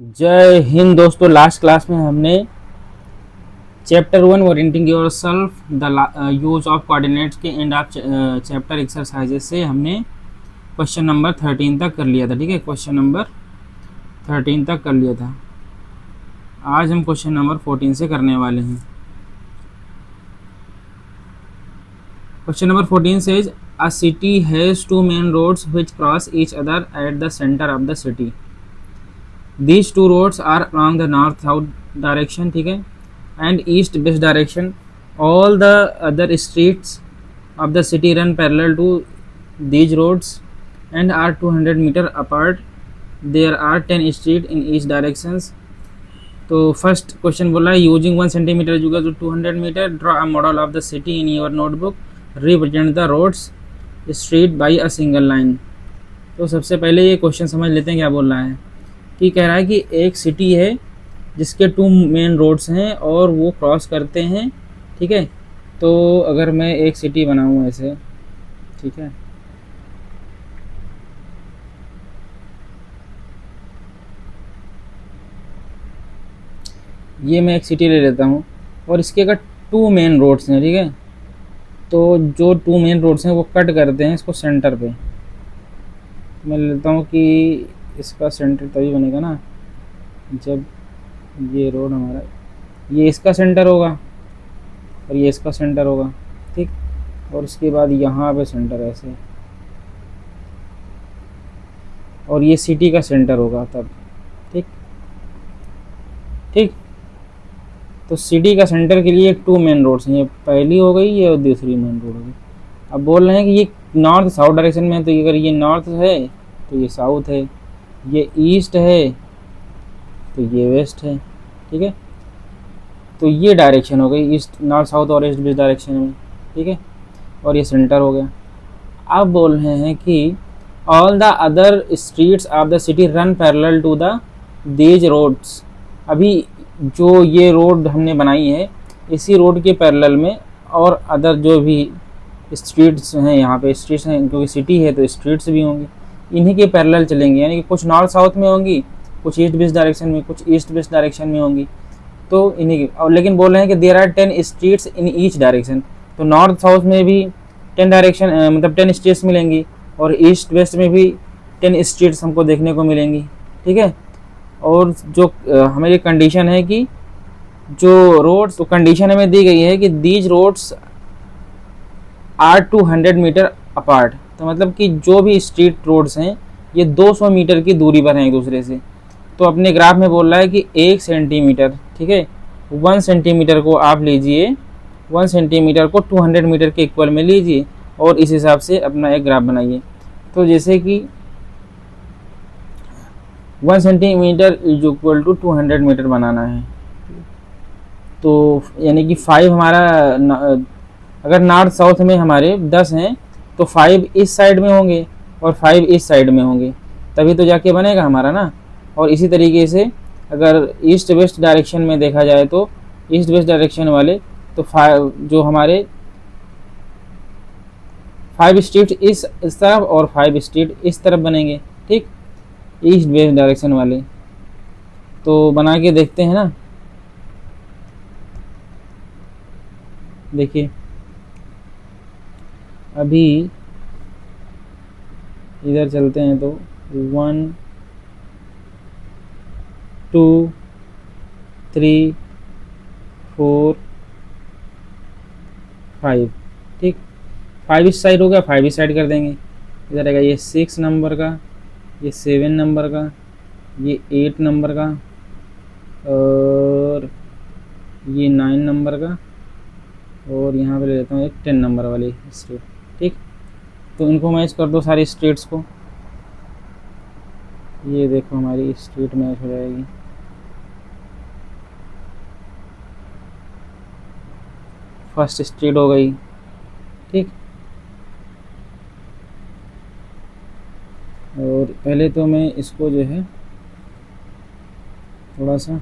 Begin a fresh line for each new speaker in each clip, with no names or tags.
जय हिंद दोस्तों। Last class में हमने chapter 1 orienting yourself the use of coordinates के एंड ऑफ चैप्टर एक्सरसाइजेस से हमने क्वेश्चन नंबर 13 तक कर लिया था। ठीक है, क्वेश्चन नंबर 13 तक कर लिया था। आज हम क्वेश्चन नंबर 14 से करने वाले हैं। Question number 14 says a city has two main roads which cross each other at the center of the city. These two roads are along the north south direction, ठीक है, and east west direction. All the other streets of the city run parallel to these roads and are 200 meter apart. There are 10 streets in each directions. तो first question बोला है using 1 centimetre जुगा जो 200 metre draw a model of the city in your notebook represent the roads street by a single line. तो सबसे पहले ये question समझ लेते हैं क्या बोल रहा है। कि कह रहा है कि एक सिटी है जिसके टू मेन रोड्स हैं और वो क्रॉस करते हैं। ठीक है, तो अगर मैं एक सिटी बनाऊँ ऐसे, ठीक है, ये मैं एक सिटी ले लेता हूँ और इसके अगर टू मेन रोड्स हैं, ठीक है, तो जो टू मेन रोड्स हैं वो कट करते हैं इसको सेंटर पे। मैं लेता हूँ कि इसका सेंटर तभी बनेगा ना जब ये रोड हमारा, ये इसका सेंटर होगा और ये इसका सेंटर होगा, ठीक, और उसके बाद यहाँ पे सेंटर ऐसे, और ये सिटी का सेंटर होगा तब, ठीक ठीक। तो सिटी का सेंटर के लिए टू मेन रोड्स हैं, ये पहली हो गई ये और दूसरी मेन रोड हो गई। अब बोल रहे हैं कि ये नॉर्थ साउथ डायरेक्शन में है, तो अगर ये नॉर्थ है तो ये साउथ है, ये ईस्ट है तो ये वेस्ट है, ठीक है। तो ये डायरेक्शन हो गई ईस्ट नॉर्थ साउथ और ईस्ट वेस्ट डायरेक्शन में, ठीक है, और ये सेंटर हो गया। अब बोल रहे हैं कि all the other streets of the city run parallel to the these roads. अभी जो ये रोड हमने बनाई है इसी रोड के पैरेलल में और अदर जो भी स्ट्रीट्स हैं, यहाँ पे स्ट्रीट्स हैं क्योंकि सिटी है तो स्ट्रीट्स भी होंगी, इन्हीं के पैरेलल चलेंगे। यानी कि कुछ नॉर्थ साउथ में होंगी, कुछ ईस्ट वेस्ट डायरेक्शन में, कुछ ईस्ट वेस्ट डायरेक्शन में होंगी, तो इन्हीं की। और लेकिन बोल रहे हैं कि there are 10 streets in each direction. तो नॉर्थ साउथ में भी 10 डायरेक्शन मतलब 10 स्ट्रीट्स मिलेंगी और ईस्ट वेस्ट में भी 10 स्ट्रीट्स हमको देखने को मिलेंगी, ठीक है। और जो हमें कंडीशन है कि जो रोड्स, तो कंडीशन हमें दी गई है कि these roads are 200 metre apart. तो मतलब कि जो भी स्ट्रीट रोड्स हैं ये 200 मीटर की दूरी पर हैं एक दूसरे से। तो अपने ग्राफ में बोल रहा है कि 1 सेंटीमीटर, ठीक है, 1 सेंटीमीटर को आप लीजिए, 1 सेंटीमीटर को 200 मीटर के इक्वल में लीजिए और इस हिसाब से अपना एक ग्राफ बनाइए। तो जैसे कि 1 centimetre is equal to 200 metre बनाना है, तो यानी कि 5 हमारा अगर नॉर्थ साउथ में हमारे 10 हैं तो 5 इस साइड में होंगे और 5 इस साइड में होंगे, तभी तो जाके बनेगा हमारा ना। और इसी तरीके से अगर ईस्ट वेस्ट डायरेक्शन में देखा जाए तो ईस्ट वेस्ट डायरेक्शन वाले तो 5 जो हमारे 5 स्ट्रीट इस तरफ और 5 स्ट्रीट इस तरफ बनेंगे, ठीक, ईस्ट वेस्ट डायरेक्शन वाले। तो बना के देखते हैं ना, देखिए अभी इधर चलते हैं तो 1 2 3 4 5, ठीक, 5 इस साइड हो गया, 5 इस साइड कर देंगे। इधर आएगा ये 6 नंबर का, ये 7 नंबर का, ये 8 नंबर का और ये 9 नंबर का, और यहाँ पे ले लेता हूँ एक 10 नंबर वाली स्ट्रीट, ठीक। तो इनको मैच कर दो सारी स्ट्रीट्स को, ये देखो हमारी स्ट्रीट मैच हो जाएगी। फर्स्ट स्ट्रीट हो गई, ठीक। और पहले तो मैं इसको जो है थोड़ा सा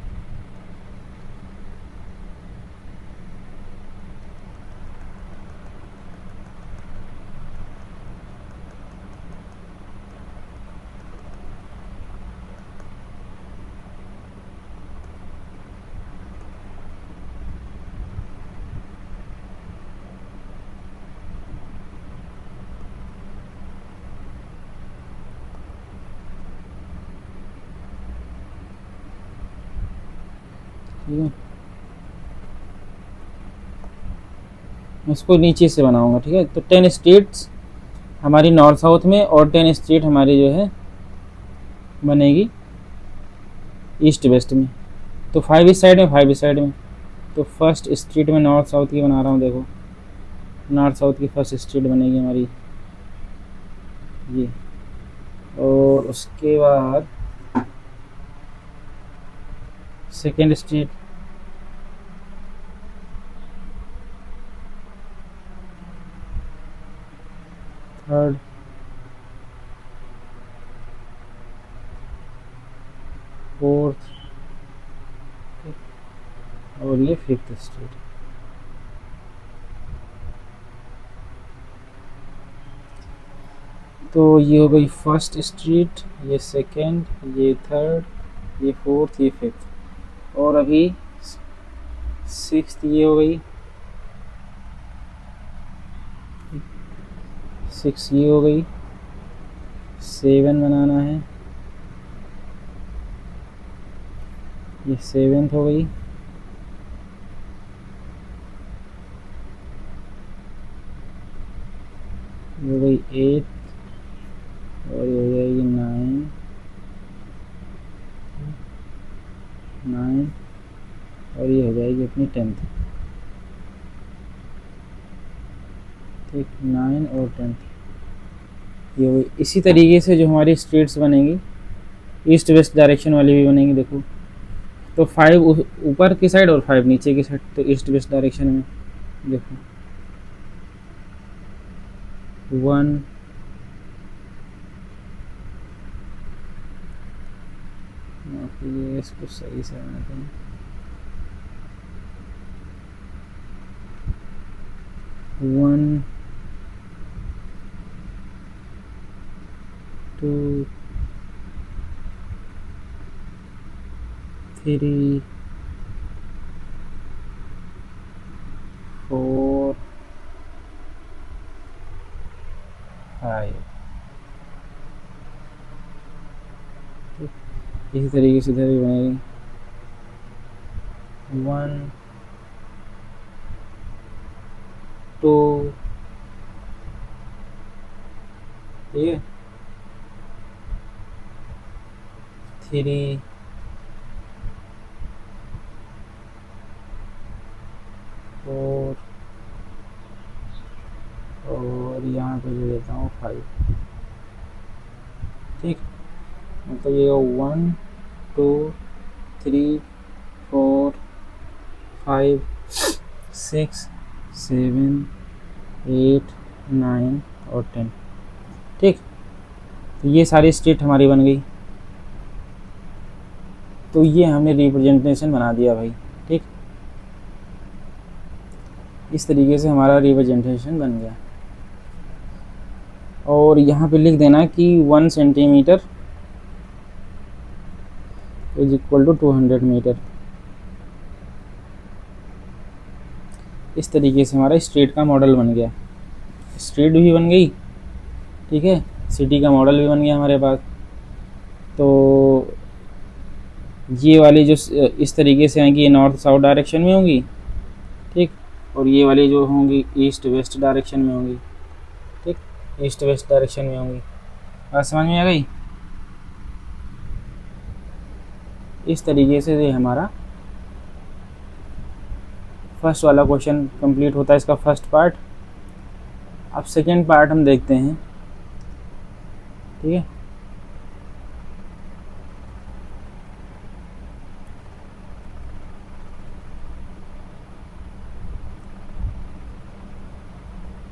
ठीक है, मैं इसको नीचे से बनाऊंगा। ठीक है, तो 10 स्ट्रीट्स हमारी नॉर्थ साउथ में और 10 स्ट्रीट हमारी जो है बनेगी ईस्ट वेस्ट में। तो 5 इस साइड में, 5 इस साइड में। तो फर्स्ट स्ट्रीट में नॉर्थ साउथ की बना रहा हूँ, देखो नॉर्थ साउथ की फर्स्ट स्ट्रीट बनेगी हमारी ये। और उसके बाद सेकेंड स्ट्रीट, थर्ड, फोर्थ और ये फिफ्थ स्ट्रीट। तो ये हो गई फर्स्ट स्ट्रीट, ये सेकेंड, ये थर्ड, ये फोर्थ, ये फिफ्थ। और अभी सिक्स्थ ये हो गई, 6 ये हो गई, 7 बनाना है, ये 7th हो गई, ये हो गई 8 और ये हो जाएगी 9 और ये हो जाएगी अपनी 10th। ठीक, 9 और 10th ये हो गई। इसी तरीके से जो हमारी स्ट्रीट्स बनेंगी ईस्ट वेस्ट डायरेक्शन वाली भी बनेंगी। देखो तो 5 ऊपर की साइड और 5 नीचे की साइड, तो ईस्ट वेस्ट डायरेक्शन में देखो 1 ये इसको सही से बनाते हैं, 1 2 3 4 5। इसी तरीके से इधर भी बनेगी 1 2 ठीक है 3 4 और यहाँ पे ले लेता हूँ 5। ठीक, मतलब ये 1 2 3 4 5 6 7 8 9 और 10। ठीक, तो ये सारी स्ट्रीट हमारी बन गई। तो ये हमने रिप्रेजेंटेशन बना दिया भाई। ठीक, इस तरीके से हमारा रिप्रेजेंटेशन बन गया। और यहाँ पे लिख देना कि 1 centimetre is equal to 200 metre. इस तरीके से हमारा स्ट्रीट का मॉडल बन गया। स्ट्रीट भी बन गई, ठीक है, सिटी का मॉडल भी बन गया हमारे पास। तो ये वाली जो इस तरीके से आएंगी, ये नॉर्थ साउथ डायरेक्शन में होंगी। ठीक, और ये वाली जो होंगी ईस्ट वेस्ट डायरेक्शन में होंगी। ठीक, ईस्ट वेस्ट डायरेक्शन में होंगी। बात समझ में आ गई? इस तरीके से ये हमारा फर्स्ट वाला क्वेश्चन कंप्लीट होता है, इसका फर्स्ट पार्ट। अब सेकेंड पार्ट हम देखते हैं। ठीक है,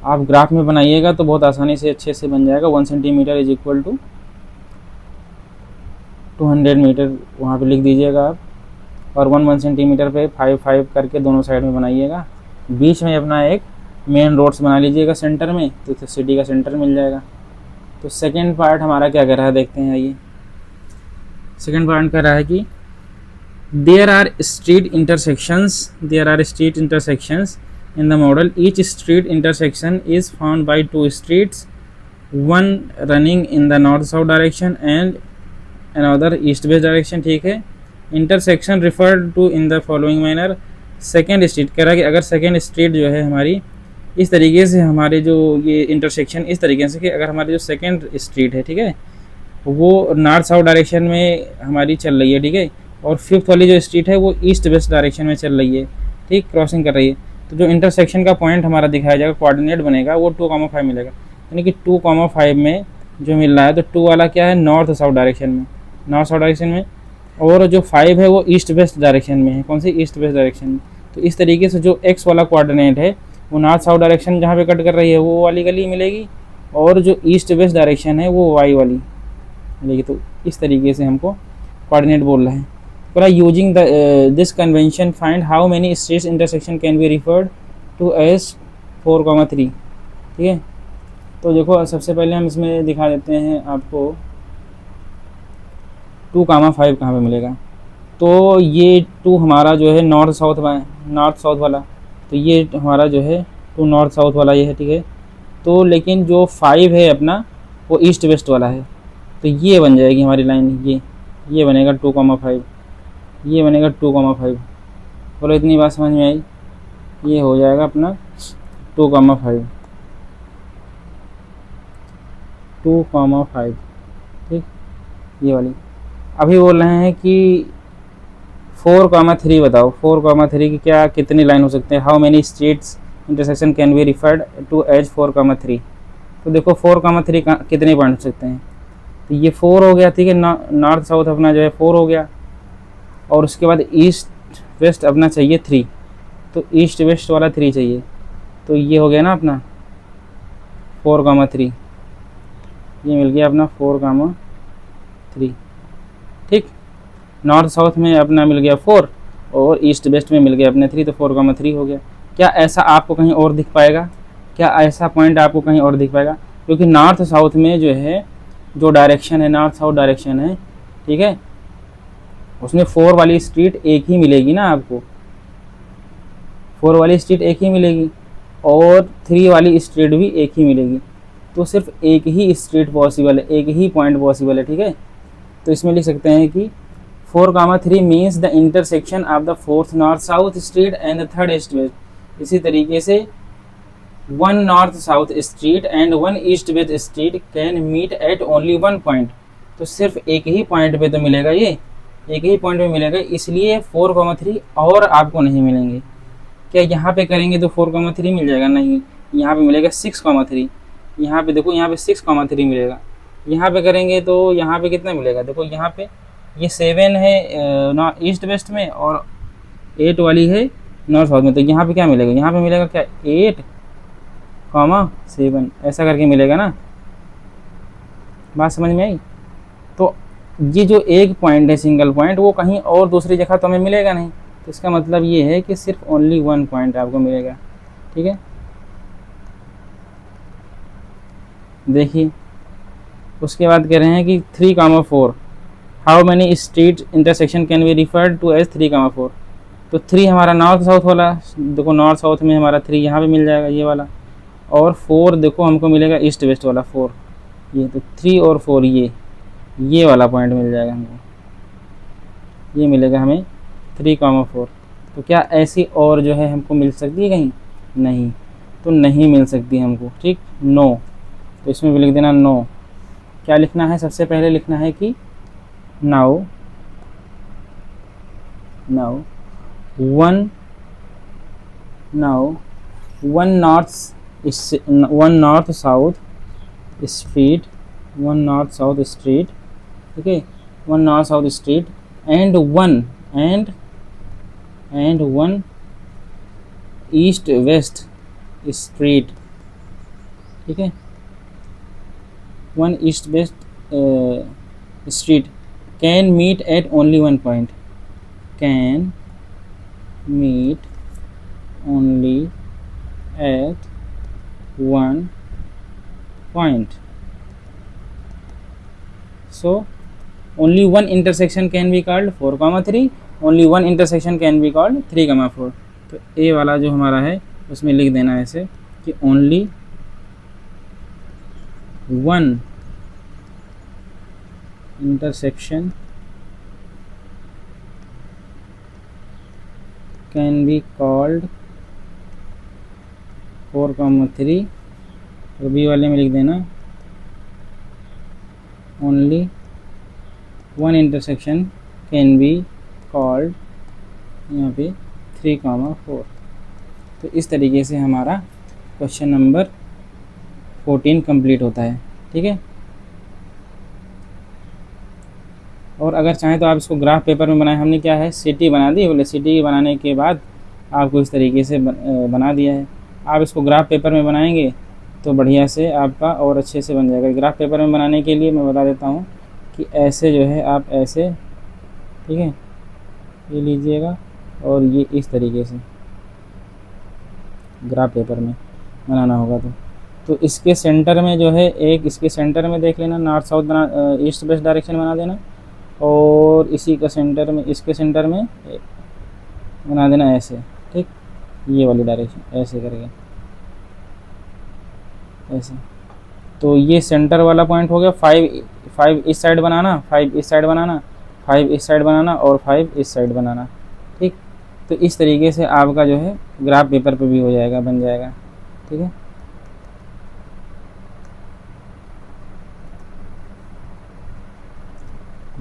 आप ग्राफ में बनाइएगा तो बहुत आसानी से अच्छे से बन जाएगा। 1 centimetre is equal to 200 metre वहाँ पे लिख दीजिएगा आप। और 1 सेंटीमीटर पे 5 करके दोनों साइड में बनाइएगा। बीच में अपना एक मेन रोड्स बना लीजिएगा सेंटर में, तो सिटी का सेंटर मिल जाएगा। तो सेकेंड पार्ट हमारा क्या कर रहा है देखते हैं। आइए, सेकेंड पार्ट कर रहा है कि there are street intersections in the model. Each street intersection is found by 2 streets, one running in the north south direction and another east west direction. ठीक है, intersection referred to in the following manner. Second street कह रहा है कि अगर second street जो है हमारी इस तरीके से, हमारे जो ये इंटरसेक्शन इस तरीके से कि अगर हमारी जो सेकेंड स्ट्रीट है, ठीक है, वो नॉर्थ साउथ डायरेक्शन में हमारी चल रही है, ठीक है, और फिफ्थ वाली जो स्ट्रीट है वो ईस्ट वेस्ट डायरेक्शन में चल रही है, ठीक, क्रॉसिंग कर रही है, तो जो इंटरसेक्शन का पॉइंट हमारा दिखाया जाएगा, कोऑर्डिनेट बनेगा, वो 2,5 मिलेगा। यानी कि 2,5 में जो मिल रहा है, तो 2 वाला क्या है, नॉर्थ साउथ डायरेक्शन में, नॉर्थ साउथ डायरेक्शन में, और जो 5 है वो ईस्ट वेस्ट डायरेक्शन में है। कौन सी? ईस्ट वेस्ट डायरेक्शन में। तो इस तरीके से जो एक्स वाला कोऑर्डिनेट है वो नॉर्थ साउथ डायरेक्शन जहाँ पे कट कर रही है वो वाली गली मिलेगी, और जो ईस्ट वेस्ट डायरेक्शन है वो वाई वाली मिलेगी। तो इस तरीके से हमको कोऑर्डिनेट बोल रहा है। पूरा using this convention find how many streets intersection can be referred to as 4,3। ठीक है, तो देखो सबसे पहले हम इसमें दिखा देते हैं आपको 2,5 कहाँ पे मिलेगा। तो ये 2 हमारा जो है नॉर्थ साउथ वाला, तो ये हमारा जो है 2 नॉर्थ साउथ वाला ये है, ठीक है। तो लेकिन जो 5 है अपना वो ईस्ट वेस्ट वाला है, तो ये बन जाएगी हमारी लाइन, ये बनेगा 2,5, ये बनेगा 2,5। बोलो इतनी बात समझ में आई? ये हो जाएगा अपना 2,5, 2,5, ठीक, ये वाली। अभी बोल रहे हैं कि 4,3 बताओ, 4,3 की क्या कितनी लाइन हो सकते हैं? How many streets intersection can be referred to as 4,3। तो देखो 4,3 कितने पॉइंट हो सकते हैं? तो ये 4 हो गया, ठीक है, नॉर्थ साउथ अपना जो है 4 हो गया, और उसके बाद ईस्ट वेस्ट अपना चाहिए 3, तो ईस्ट वेस्ट वाला 3 चाहिए, तो ये हो गया ना अपना 4,3, ये मिल गया अपना 4,3, ठीक। नॉर्थ साउथ में अपना मिल गया 4 और ईस्ट वेस्ट में मिल गया अपने 3, तो 4,3 हो गया। क्या ऐसा आपको कहीं और दिख पाएगा? क्या ऐसा पॉइंट आपको कहीं और दिख पाएगा? क्योंकि नॉर्थ साउथ में जो है, जो डायरेक्शन है, नॉर्थ साउथ डायरेक्शन है, ठीक है, उसमें 4 वाली स्ट्रीट एक ही मिलेगी ना आपको, 4 वाली स्ट्रीट एक ही मिलेगी, और 3 वाली स्ट्रीट भी एक ही मिलेगी। तो सिर्फ एक ही स्ट्रीट पॉसिबल है, एक ही पॉइंट पॉसिबल है, ठीक है। तो इसमें लिख सकते हैं कि 4,3 means the intersection of the 4th north south street and the 3rd east west. इसी तरीके से 1 north south street and 1 east west street can meet at only 1 point. तो सिर्फ एक ही पॉइंट पे तो मिलेगा, ये एक ही पॉइंट पे मिलेगा, इसलिए 4,3 और आपको नहीं मिलेंगे। क्या यहाँ पे करेंगे तो 4,3 मिल जाएगा? नहीं, यहाँ पे मिलेगा 6,3। यहाँ पे देखो, यहाँ पे 6,3 मिलेगा। यहाँ पे करेंगे तो यहाँ पे कितना मिलेगा? देखो यहाँ पे ये 7 है ईस्ट वेस्ट में, और 8 वाली है नॉर्थ साउथ में, तो यहाँ पे क्या मिलेगा? यहाँ पे मिलेगा क्या? 8,7 ऐसा करके मिलेगा ना। बात समझ में आई? तो ये जो एक पॉइंट है, सिंगल पॉइंट, वो कहीं और दूसरी जगह तो हमें मिलेगा नहीं। तो इसका मतलब ये है कि सिर्फ ओनली 1 पॉइंट आपको मिलेगा, ठीक है। देखिए उसके बाद कह रहे हैं कि 3,4 how many street intersection can be referred to as 3,4। तो 3 हमारा नॉर्थ साउथ वाला, देखो नॉर्थ साउथ में हमारा 3 यहाँ पे मिल जाएगा, ये वाला, और 4 देखो हमको मिलेगा ईस्ट वेस्ट वाला 4, ये तो 3 और 4 ये वाला पॉइंट मिल जाएगा हमको, ये मिलेगा हमें 3,4। तो क्या ऐसी और जो है हमको मिल सकती है कहीं? नहीं, तो नहीं मिल सकती हमको, ठीक, नो। तो इसमें भी लिख देना नो। क्या लिखना है? सबसे पहले लिखना है कि now one north south street, ठीक है, 1 north south street and one east west street, ठीक है, 1 east west street can meet at only 1 point, can meet only at 1 point. So only one intersection can be called 4,3, only one intersection can be called 3,4। तो ए वाला जो हमारा है उसमें लिख देना ऐसे कि only one intersection can be called 4,3, और बी वाले में लिख देना only one intersection can be called, यहाँ पे 3,4। तो इस तरीके से हमारा क्वेश्चन नंबर 14 कंप्लीट होता है। ठीक है, और अगर चाहें तो आप इसको ग्राफ पेपर में बनाएं। हमने क्या है, सिटी बना दी, बोले सिटी बनाने के बाद आपको इस तरीके से बना दिया है। आप इसको ग्राफ पेपर में बनाएंगे तो बढ़िया से आपका और अच्छे से बन जाएगा। ग्राफ पेपर में बनाने के लिए मैं बता देता हूँ कि ऐसे जो है आप ऐसे, ठीक है, ये लीजिएगा और ये इस तरीके से ग्राफ पेपर में बनाना होगा। तो इसके सेंटर में जो है एक, इसके सेंटर में देख लेना नॉर्थ साउथ बना, ईस्ट वेस्ट डायरेक्शन बना देना, और इसी का सेंटर में, इसके सेंटर में बना देना ऐसे, ठीक, ये वाली डायरेक्शन ऐसे करके ऐसे। तो ये सेंटर वाला पॉइंट हो गया। 5 इस साइड बनाना, 5 इस साइड बनाना, 5 इस साइड बनाना और 5 इस साइड बनाना। ठीक, तो इस तरीके से आपका जो है ग्राफ पेपर पे भी हो जाएगा, बन जाएगा। ठीक है,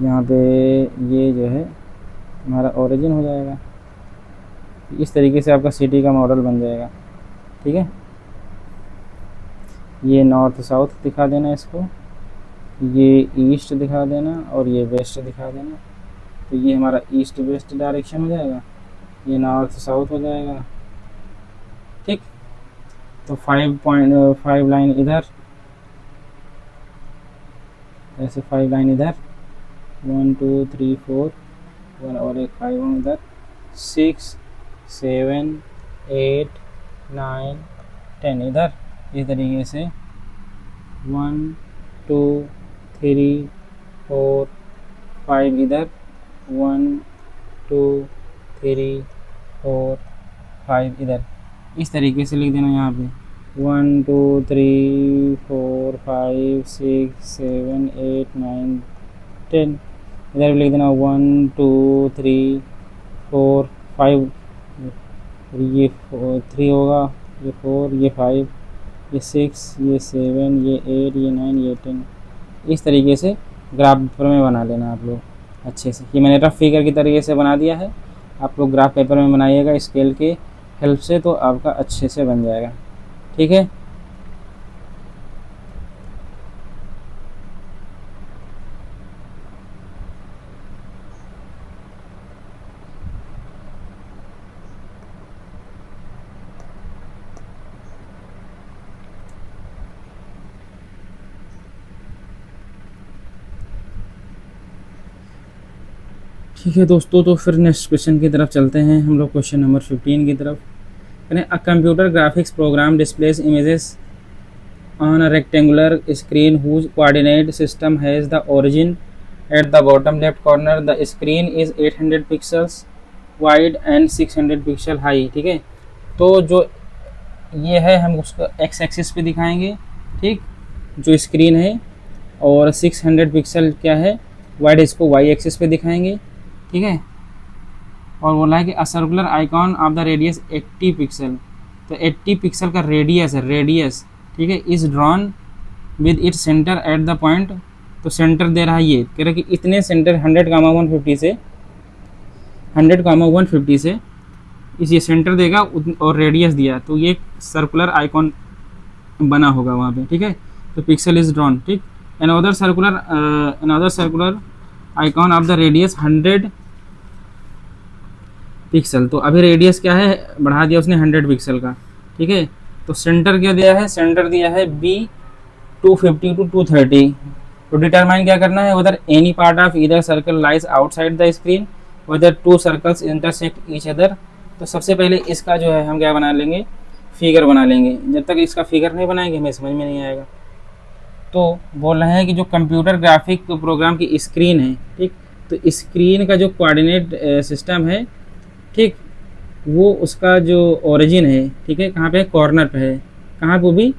यहाँ पे ये जो है हमारा ओरिजिन हो जाएगा। इस तरीके से आपका सिटी का मॉडल बन जाएगा। ठीक है, ये नॉर्थ साउथ दिखा देना इसको, ये ईस्ट दिखा देना और ये वेस्ट दिखा देना। तो ये हमारा ईस्ट वेस्ट डायरेक्शन हो जाएगा, ये नॉर्थ साउथ हो जाएगा। ठीक, तो 5 लाइन इधर, ऐसे 5 लाइन इधर, 1 2 3 4, 1 और एक 5 इधर, 6 7 8 9 10 इधर। इस तरीके से 1 2 3 4 5 इधर, 1 2 3 4 5 इधर। इस तरीके से लिख देना यहाँ पे 1 2 3 4 5 6 7 8 9 10। इधर भी लिख देना 1 2 3 4 5, ये 3 होगा, ये 4, ये 5, ये 6, ये 7, ये 8, ये 9, ये 10। इस तरीके से ग्राफ पेपर में बना लेना आप लोग अच्छे से। ये मैंने रफ फिगर की तरीके से बना दिया है, आप लोग ग्राफ पेपर में बनाइएगा स्केल के हेल्प से, तो आपका अच्छे से बन जाएगा। ठीक है, ठीक है दोस्तों, तो फिर नेक्स्ट क्वेश्चन की तरफ चलते हैं हम लोग, क्वेश्चन नंबर 15 की तरफ। A computer graphics program displays images on a rectangular screen whose coordinate system has the origin at the bottom left corner. The screen is 800 pixels wide and 600 pixel high. ठीक है, तो जो ये है हम उसको एक्स एक्सिस पे दिखाएंगे, ठीक, जो स्क्रीन है, और 600 पिक्सल क्या है वाइड, इसको वाई एक्सिस पे दिखाएंगे। ठीक है, और बोला है कि a circular icon of the radius 80 pixel, तो 80 पिक्सल का रेडियस है, रेडियस, ठीक है, is drawn with its centre at the point. तो सेंटर दे रहा है, ये कह रहा है कि इतने सेंटर 100,150 से 100,150 से इस ये सेंटर देगा और रेडियस दिया, तो ये सर्कुलर आइकॉन बना होगा वहाँ पे। ठीक है, तो पिक्सल इज ड्रॉन। ठीक, another circular icon of the radius 100 pixel. तो अभी रेडियस क्या है, बढ़ा दिया उसने 100 पिक्सल का। ठीक है, तो सेंटर क्या दिया है, सेंटर दिया है बी 250 to 230। तो डिटरमाइन क्या करना है, उधर any part of either circle lies outside the screen, उधर 2 सर्कल्स इंटरसेक्ट ईच अदर। तो सबसे पहले इसका जो है हम क्या बना लेंगे, फिगर बना लेंगे। जब तक इसका फिगर नहीं बनाएंगे हमें समझ में नहीं आएगा। तो बोल रहे हैं कि जो कंप्यूटर ग्राफिक प्रोग्राम की स्क्रीन है, ठीक, तो स्क्रीन का जो कोऑर्डिनेट सिस्टम है, ठीक, वो उसका जो ओरिजिन है, ठीक है, कहाँ पे, कॉर्नर पे है। कहाँ पे भी,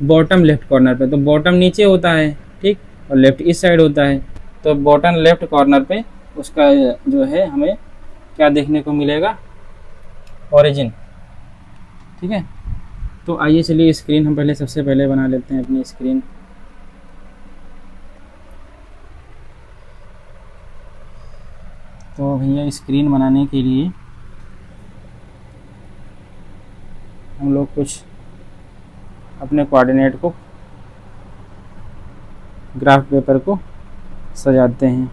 बॉटम लेफ्ट कॉर्नर पे। तो बॉटम नीचे होता है, ठीक, और लेफ्ट इस साइड होता है। तो बॉटम लेफ्ट कॉर्नर पे उसका जो है हमें क्या देखने को मिलेगा, ओरिजिन। ठीक है, तो आइए चलिए स्क्रीन हम पहले सबसे पहले बना लेते हैं अपनी स्क्रीन। तो भैया स्क्रीन बनाने के लिए हम लोग कुछ अपने कोऑर्डिनेट को, ग्राफ पेपर को सजाते हैं।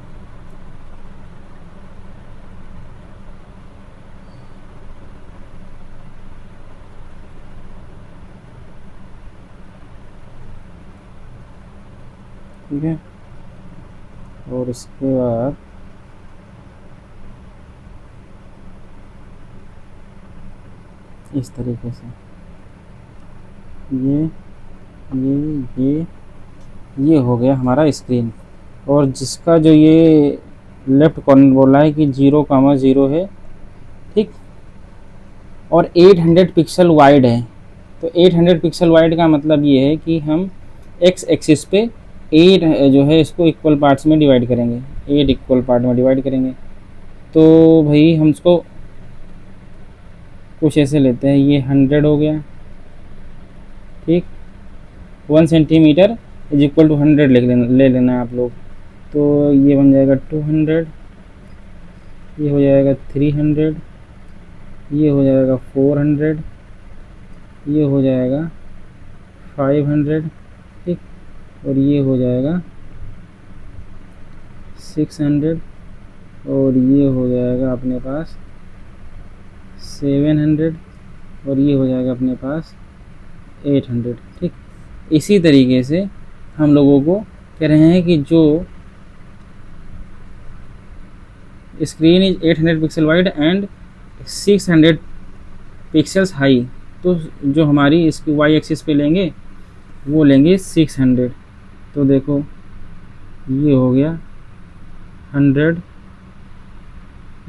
ठीक है, और इसके बाद इस तरीके से ये हो गया हमारा स्क्रीन। और जिसका जो ये लेफ्ट कॉर्नर बोला है कि 0,0 है, ठीक, और 800 पिक्सल वाइड है। तो 800 पिक्सल वाइड का मतलब ये है कि हम एक्स एक्सिस पे 8 जो है इसको इक्वल पार्ट्स में डिवाइड करेंगे, 8 इक्वल पार्ट में डिवाइड करेंगे। तो भाई हम इसको कुछ ऐसे लेते हैं, ये 100 हो गया, ठीक, 1 सेंटीमीटर इज इक्वल टू 100 ले लेना आप लोग। तो ये बन जाएगा 200, ये हो जाएगा 300, ये हो जाएगा 400, ये हो जाएगा 500, ठीक, और ये हो जाएगा 600, और ये हो जाएगा अपने पास 700, और ये हो जाएगा अपने पास 800। ठीक, इसी तरीके से हम लोगों को कह रहे हैं कि जो screen is 800 pixel wide and 600 pixels high. तो जो हमारी इसकी वाई एक्सिस पे लेंगे वो लेंगे 600। तो देखो ये हो गया 100,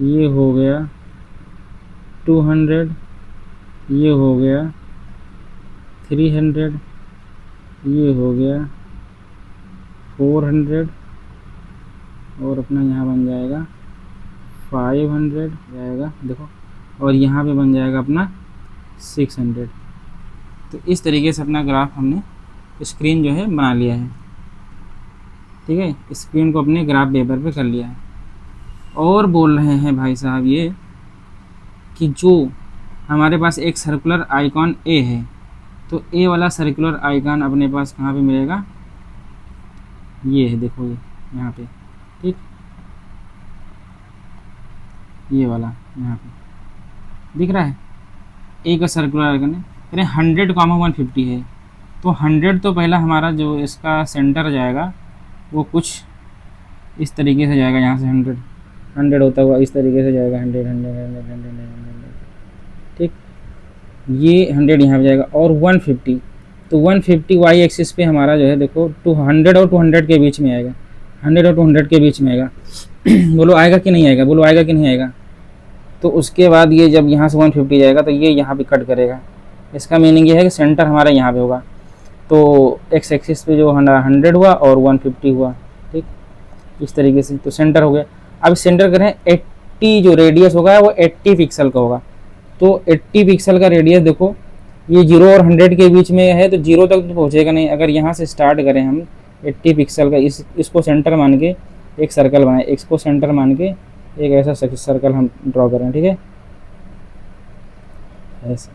ये हो गया 200, ये हो गया 300, ये हो गया 400, और अपना यहाँ बन जाएगा 500 जाएगा, देखो, और यहाँ पे बन जाएगा अपना 600। तो इस तरीके से अपना ग्राफ हमने स्क्रीन जो है बना लिया है। ठीक है, स्क्रीन को अपने ग्राफ पेपर पे कर लिया है। और बोल रहे हैं भाई साहब ये कि जो हमारे पास एक सर्कुलर आइकॉन ए है, तो ए वाला सर्कुलर आइकॉन अपने पास कहाँ पे मिलेगा, ये है, देखो ये यहाँ पे, ठीक, ये वाला यहाँ पे दिख रहा है, ए का सर्कुलर आइकन है। करें 100,150 है, तो 100 तो पहला हमारा जो इसका सेंटर जाएगा वो कुछ इस तरीके से जाएगा, यहाँ से 100 होता हुआ इस तरीके से जाएगा, 100, ठीक, ये 100 यहाँ पे जाएगा, और 150, तो 150 वाई एक्सिस पे हमारा जो है देखो 200 और 200 के बीच में आएगा, 100 और 200 के बीच में आएगा। बोलो आएगा कि नहीं आएगा, बोलो आएगा कि नहीं आएगा। तो उसके बाद ये जब यहाँ से 150 जाएगा तो ये यहाँ पे कट करेगा। इसका मीनिंग ये है कि सेंटर हमारा यहाँ पे होगा। तो एक्स एक्सिस पे जो 100 हुआ और 150 हुआ, ठीक, इस तरीके से, तो सेंटर हो गया। अब सेंटर करें 80, जो रेडियस होगा वो 80 पिक्सल का होगा। तो 80 पिक्सल का रेडियस देखो, ये 0 और 100 के बीच में है, तो 0 तक तो पहुँचेगा नहीं। अगर यहाँ से स्टार्ट करें हम 80 पिक्सल का, इसको सेंटर मान के एक सर्कल बनाए, इसको सेंटर मान के एक ऐसा सर्कल हम ड्रॉ करें, ठीक है, ऐसे,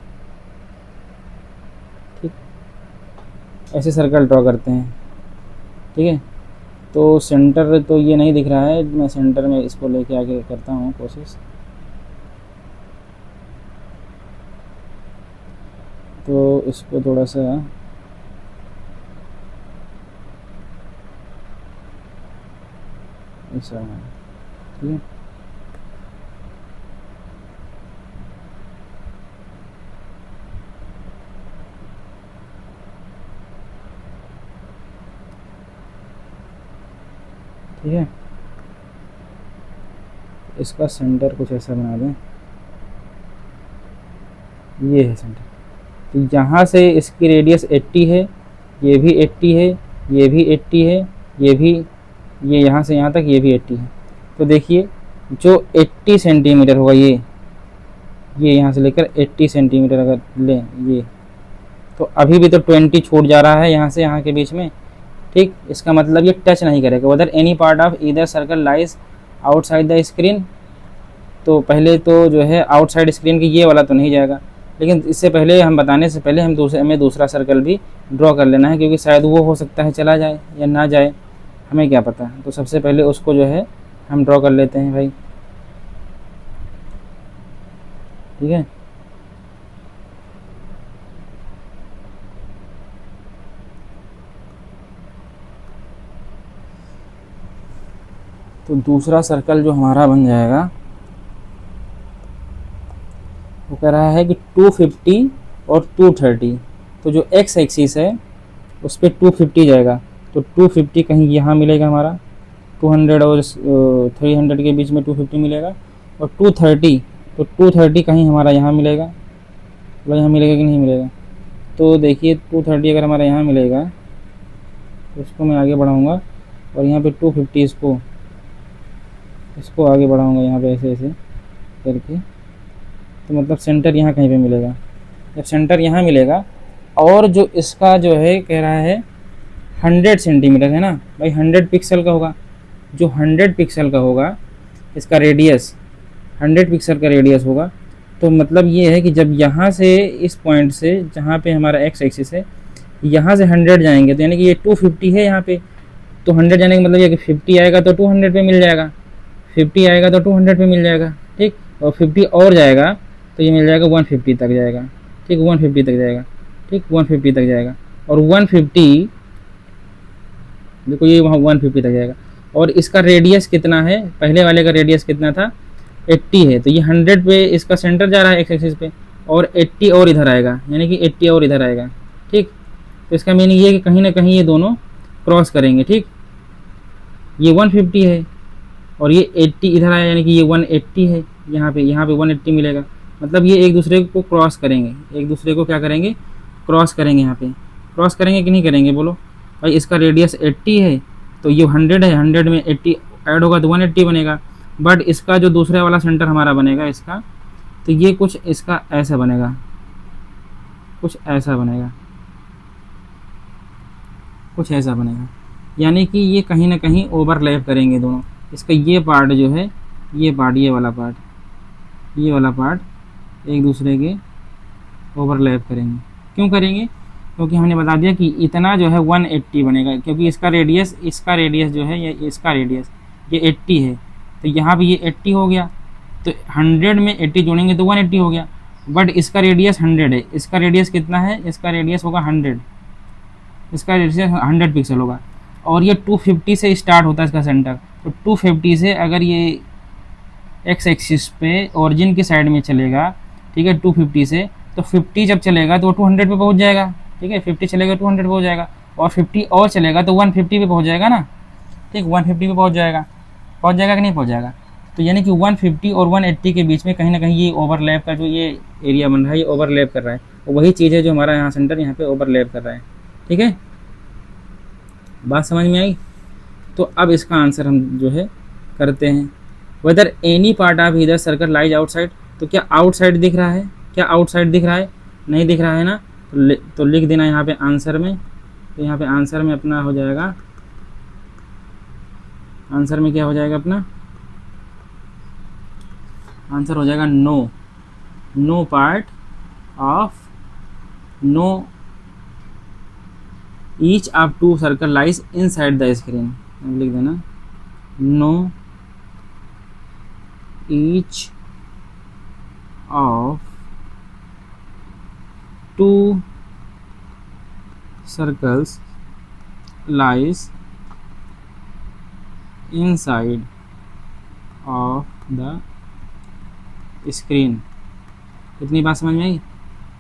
ठीक, ऐसे सर्कल ड्रॉ करते हैं। ठीक है, तो सेंटर तो ये नहीं दिख रहा है, मैं सेंटर में इसको लेके आगे करता हूँ कोशिश। तो इसको थोड़ा सा ऐसा, ठीक है, ठीक है, इसका सेंटर कुछ ऐसा बना दें, ये है सेंटर। तो यहाँ से इसकी रेडियस 80 है, ये भी 80 है, ये भी 80 है, ये भी, ये यहाँ से यहाँ तक ये भी 80 है। तो देखिए जो 80 सेंटीमीटर होगा, ये ये यहाँ से लेकर 80 सेंटीमीटर अगर लें ये, तो अभी भी तो 20 छूट जा रहा है यहाँ से यहाँ के बीच में। ठीक, इसका मतलब ये टच नहीं करेगा। Whether any part of either circle lies outside the screen, तो पहले तो जो है आउटसाइड स्क्रीन की ये वाला तो नहीं जाएगा, लेकिन इससे पहले हम बताने से पहले हमें दूसरा सर्कल भी ड्रॉ कर लेना है, क्योंकि शायद वो हो सकता है चला जाए या ना जाए, हमें क्या पता। तो सबसे पहले उसको जो है हम ड्रॉ कर लेते हैं भाई, ठीक है। तो दूसरा सर्कल जो हमारा बन जाएगा वो कह रहा है कि 250 और 230, तो जो एक्स एक्सिस है उस पर 250 जाएगा, तो 250 कहीं यहाँ मिलेगा हमारा, 200 और 300 के बीच में 250 मिलेगा। और 230, तो 230 कहीं हमारा यहाँ मिलेगा, मतलब यहाँ मिलेगा कि नहीं मिलेगा। तो देखिए 230 अगर हमारा यहाँ मिलेगा तो इसको मैं आगे बढ़ाऊँगा, और यहाँ पे 250 इसको आगे बढ़ाऊँगा यहाँ पे ऐसे ऐसे करके, तो मतलब सेंटर यहाँ कहीं पे मिलेगा। जब सेंटर यहाँ मिलेगा, और जो इसका जो है कह रहा है 100 सेंटीमीटर है ना भाई, 100 पिक्सल का होगा, जो 100 पिक्सल का होगा इसका रेडियस, 100 पिक्सल का रेडियस होगा। तो मतलब ये है कि जब यहाँ से इस पॉइंट से जहाँ पे हमारा एक्स एक्सिस है, यहाँ से 100 जाएंगे, तो यानी कि ये 250 है यहाँ पे, तो 100 जाने का मतलब ये कि 50 आएगा तो 200 पे मिल जाएगा, 50 आएगा तो 200 पे मिल जाएगा, ठीक। और 50 और जाएगा तो ये मिल जाएगा 150 तक जाएगा, ठीक, 150 तक जाएगा, ठीक, 150 तक जाएगा। और 150 देखो ये वहाँ 150 तक जाएगा। और इसका रेडियस कितना है, पहले वाले का रेडियस कितना था, 80 है, तो ये 100 पे इसका सेंटर जा रहा है एक्स एक्सिस पे, और 80 और इधर आएगा, यानी कि 80 और इधर आएगा, ठीक। तो इसका मीनिंग ये है कि कहीं ना कहीं ये दोनों क्रॉस करेंगे, ठीक। ये 150 है और ये 80 इधर आया, यानी कि ये 180 है, यहाँ पे 180 मिलेगा, मतलब ये एक दूसरे को क्रॉस करेंगे, एक दूसरे को क्या करेंगे, क्रॉस करेंगे। यहाँ पे क्रॉस करेंगे कि नहीं करेंगे बोलो भाई। इसका रेडियस 80 है, तो ये 100 है, 100 में 80 ऐड होगा तो 180 बनेगा। बट इसका जो दूसरा वाला सेंटर हमारा बनेगा इसका, तो ये कुछ इसका ऐसा बनेगा, कुछ ऐसा बनेगा, कुछ ऐसा बनेगा, यानी कि ये कहीं ना कहीं ओवरलैप करेंगे दोनों। इसका ये पार्ट जो है, ये पार्ट, ये वाला पार्ट एक दूसरे के ओवरलैप करेंगे। क्यों करेंगे, क्योंकि हमने बता दिया कि इतना जो है 180 बनेगा, क्योंकि इसका रेडियस जो है, ये इसका रेडियस ये 80 है, तो यहाँ पे ये 80 हो गया, तो 100 में 80 जोड़ेंगे तो 180 हो गया। बट इसका रेडियस 100 है, इसका रेडियस कितना है, इसका रेडियस होगा 100, इसका रेडियस 100 पिक्सल होगा। और ये 250 से स्टार्ट होता है इसका सेंटर, तो 250 से अगर ये एक्स एक्सिस पे ओरिजिन की साइड में चलेगा, ठीक है, 250 से, तो 50 जब चलेगा तो 200 पे पहुंच जाएगा, ठीक है, 50 चलेगा 200 पे पहुंच जाएगा, और 50 और चलेगा तो 150 पे पहुंच जाएगा ना, ठीक, 150 पे पहुंच जाएगा कि नहीं पहुंच जाएगा। तो यानी कि 150 और 180 के बीच में कहीं ना कहीं ये ओवरलैप का जो ये एरिया बन रहा है, ये ओवरलैप कर रहा है, और वही चीज़ है जो हमारा यहाँ सेंटर यहाँ पे ओवरलैप कर रहा है, ठीक है। बात समझ में आई। तो अब इसका आंसर हम जो है करते हैं। Whether any part of either circle lies outside, तो क्या आउटसाइड दिख रहा है, क्या आउटसाइड दिख रहा है, नहीं दिख रहा है ना, तो लिख देना यहाँ पे आंसर में। तो यहाँ पे आंसर में अपना हो जाएगा, आंसर में क्या हो जाएगा अपना, आंसर हो जाएगा no part of no each of two circle lies inside the screen, लिख देना no each of two circles lies inside of the screen. इतनी बात समझ में आई।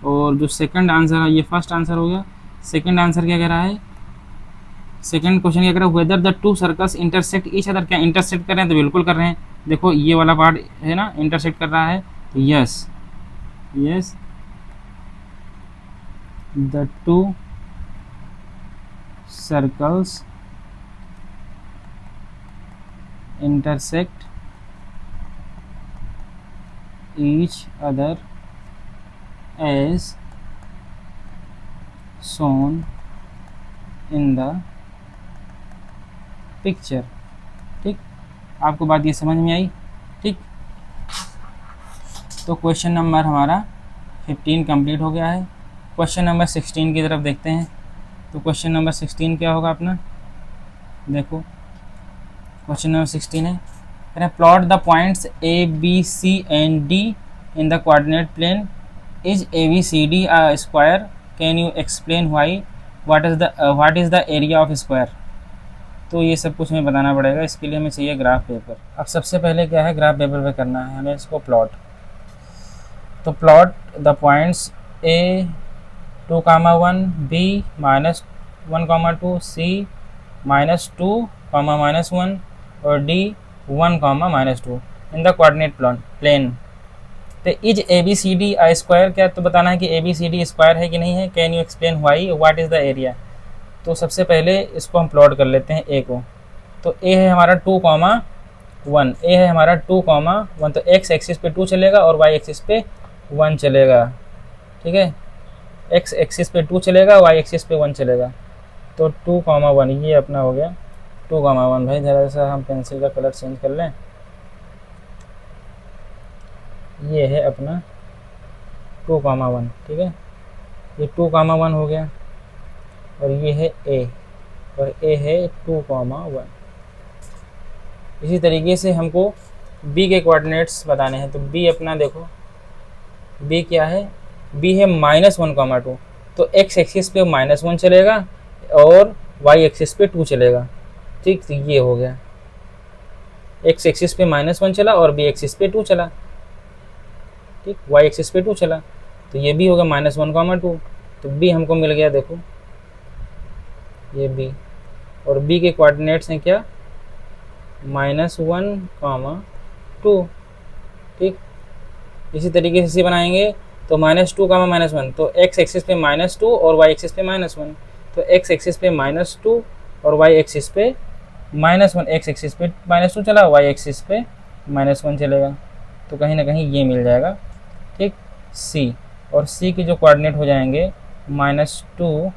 और जो सेकंड आंसर है, ये फर्स्ट आंसर हो गया। सेकंड आंसर क्या कह रहा है, सेकंड क्वेश्चन क्या कह रहा है, whether the two circles intersect each other, क्या इंटरसेक्ट कर रहे हैं, तो बिल्कुल कर रहे हैं। देखो ये वाला पार्ट है ना इंटरसेक्ट कर रहा है, तो yes the two circles intersect each other as shown in the picture। ठीक, आपको बात ये समझ में आई? ठीक, तो क्वेश्चन नंबर हमारा 15 कंप्लीट हो गया है। क्वेश्चन नंबर 16 की तरफ देखते हैं। तो क्वेश्चन नंबर 16 क्या होगा अपना? देखो क्वेश्चन नंबर 16 है, plot the points A B C and D in the coordinate plane. Is A B C D a square? Can you explain why? What is the area of square? तो ये सब कुछ हमें बताना पड़ेगा। इसके लिए हमें चाहिए ग्राफ पेपर। अब सबसे पहले क्या है, ग्राफ पेपर पे करना है हमें इसको प्लॉट। तो plot the points A 2,1, B -1,2, C -2, -1 और D 1, -2 in the coordinate plane. तो is A B C D a square? क्या तो बताना है कि A B C D square है कि नहीं है। Can you explain why? What is the area? तो सबसे पहले इसको हम प्लॉट कर लेते हैं ए को। तो ए है हमारा 2,1, ए है हमारा 2,1, तो एक्स एक्सिस पे 2 चलेगा और वाई एक्सिस पे 1 चलेगा। ठीक है, एक्स एक्सिस पे 2 चलेगा, वाई एक्सिस पे 1 चलेगा। तो 2,1 ये अपना हो गया 2,1। भाई ज़रा सा हम पेंसिल का कलर चेंज कर लें। ये है अपना 2,1। ठीक है, ये 2,1 हो गया और ये है ए, और ए है 2,1। इसी तरीके से हमको बी के कोऑर्डिनेट्स बताने हैं। तो बी अपना देखो, बी क्या है? बी है -1,2। तो एक्स एक्सिस पे -1 चलेगा और वाई एक्सिस पे 2 चलेगा। ठीक, तो ये हो गया, एक्स एक्सिस पे -1 चला और बी एक्सिस पे 2 चला। ठीक, वाई एक्सिस पे 2 चला, तो ये भी होगा -1,2। तो बी हमको मिल गया। देखो ये बी, और बी के कोऑर्डिनेट्स हैं क्या? -1,2। ठीक, इसी तरीके से इसे बनाएंगे तो -2, -1, तो एक्स एक्सिस पे -2 और वाई एक्सिस पे -1। तो एक्स एक्सिस पे -2 और वाई एक्सिस पे -1। एक्स एक्सिस पे -2 चला, वाई एक्सिस पे -1 चलेगा। तो कहीं ना कहीं ये मिल जाएगा। ठीक, सी, और सी के जो कोऑर्डिनेट हो जाएंगे -2,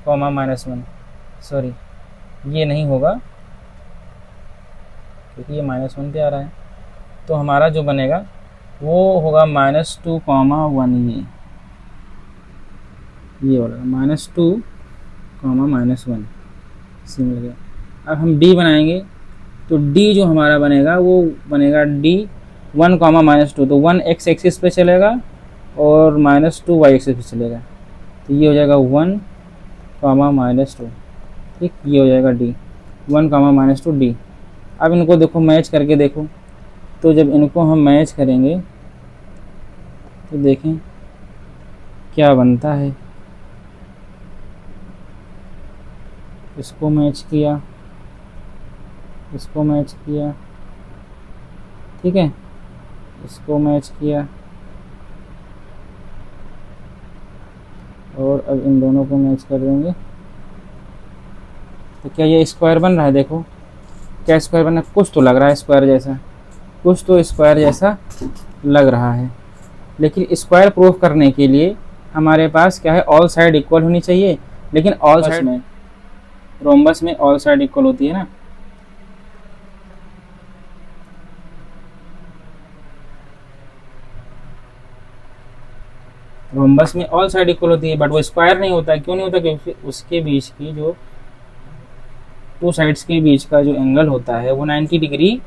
-1। सॉरी, ये नहीं होगा क्योंकि ये -1 पे आ रहा है। तो हमारा जो बनेगा वो होगा -2,1। ये वाला -2, -1 सी मिल गया। अब हम डी बनाएंगे। तो डी जो हमारा बनेगा वो बनेगा डी 1, -2। तो 1 एक्स एक्सिस पे चलेगा और -2 वाई एक्सिस पे चलेगा। तो ये हो जाएगा 1, -2। ठीक, ये हो जाएगा डी 1, -2 डी। अब इनको देखो, मैच करके देखो। तो जब इनको हम मैच करेंगे तो देखें क्या बनता है। इसको मैच किया, इसको मैच किया, ठीक है, इसको मैच किया, और अब इन दोनों को मैच कर देंगे। तो क्या ये स्क्वायर बन रहा है? देखो क्या स्क्वायर बन रहा है? कुछ तो लग रहा है स्क्वायर जैसा, कुछ तो स्क्वायर जैसा लग रहा है। लेकिन स्क्वायर प्रूफ करने के लिए हमारे पास क्या है? ऑल साइड इक्वल होनी चाहिए। लेकिन ऑल साइड में, रोम्बस में ऑल साइड इक्वल होती है ना। रोम्बस में ऑल साइड इक्वल होती है, बट वो स्क्वायर नहीं होता। क्यों नहीं होता? क्योंकि उसके बीच की जो 2 साइड्स के बीच का जो एंगल होता है वो 90 डिग्री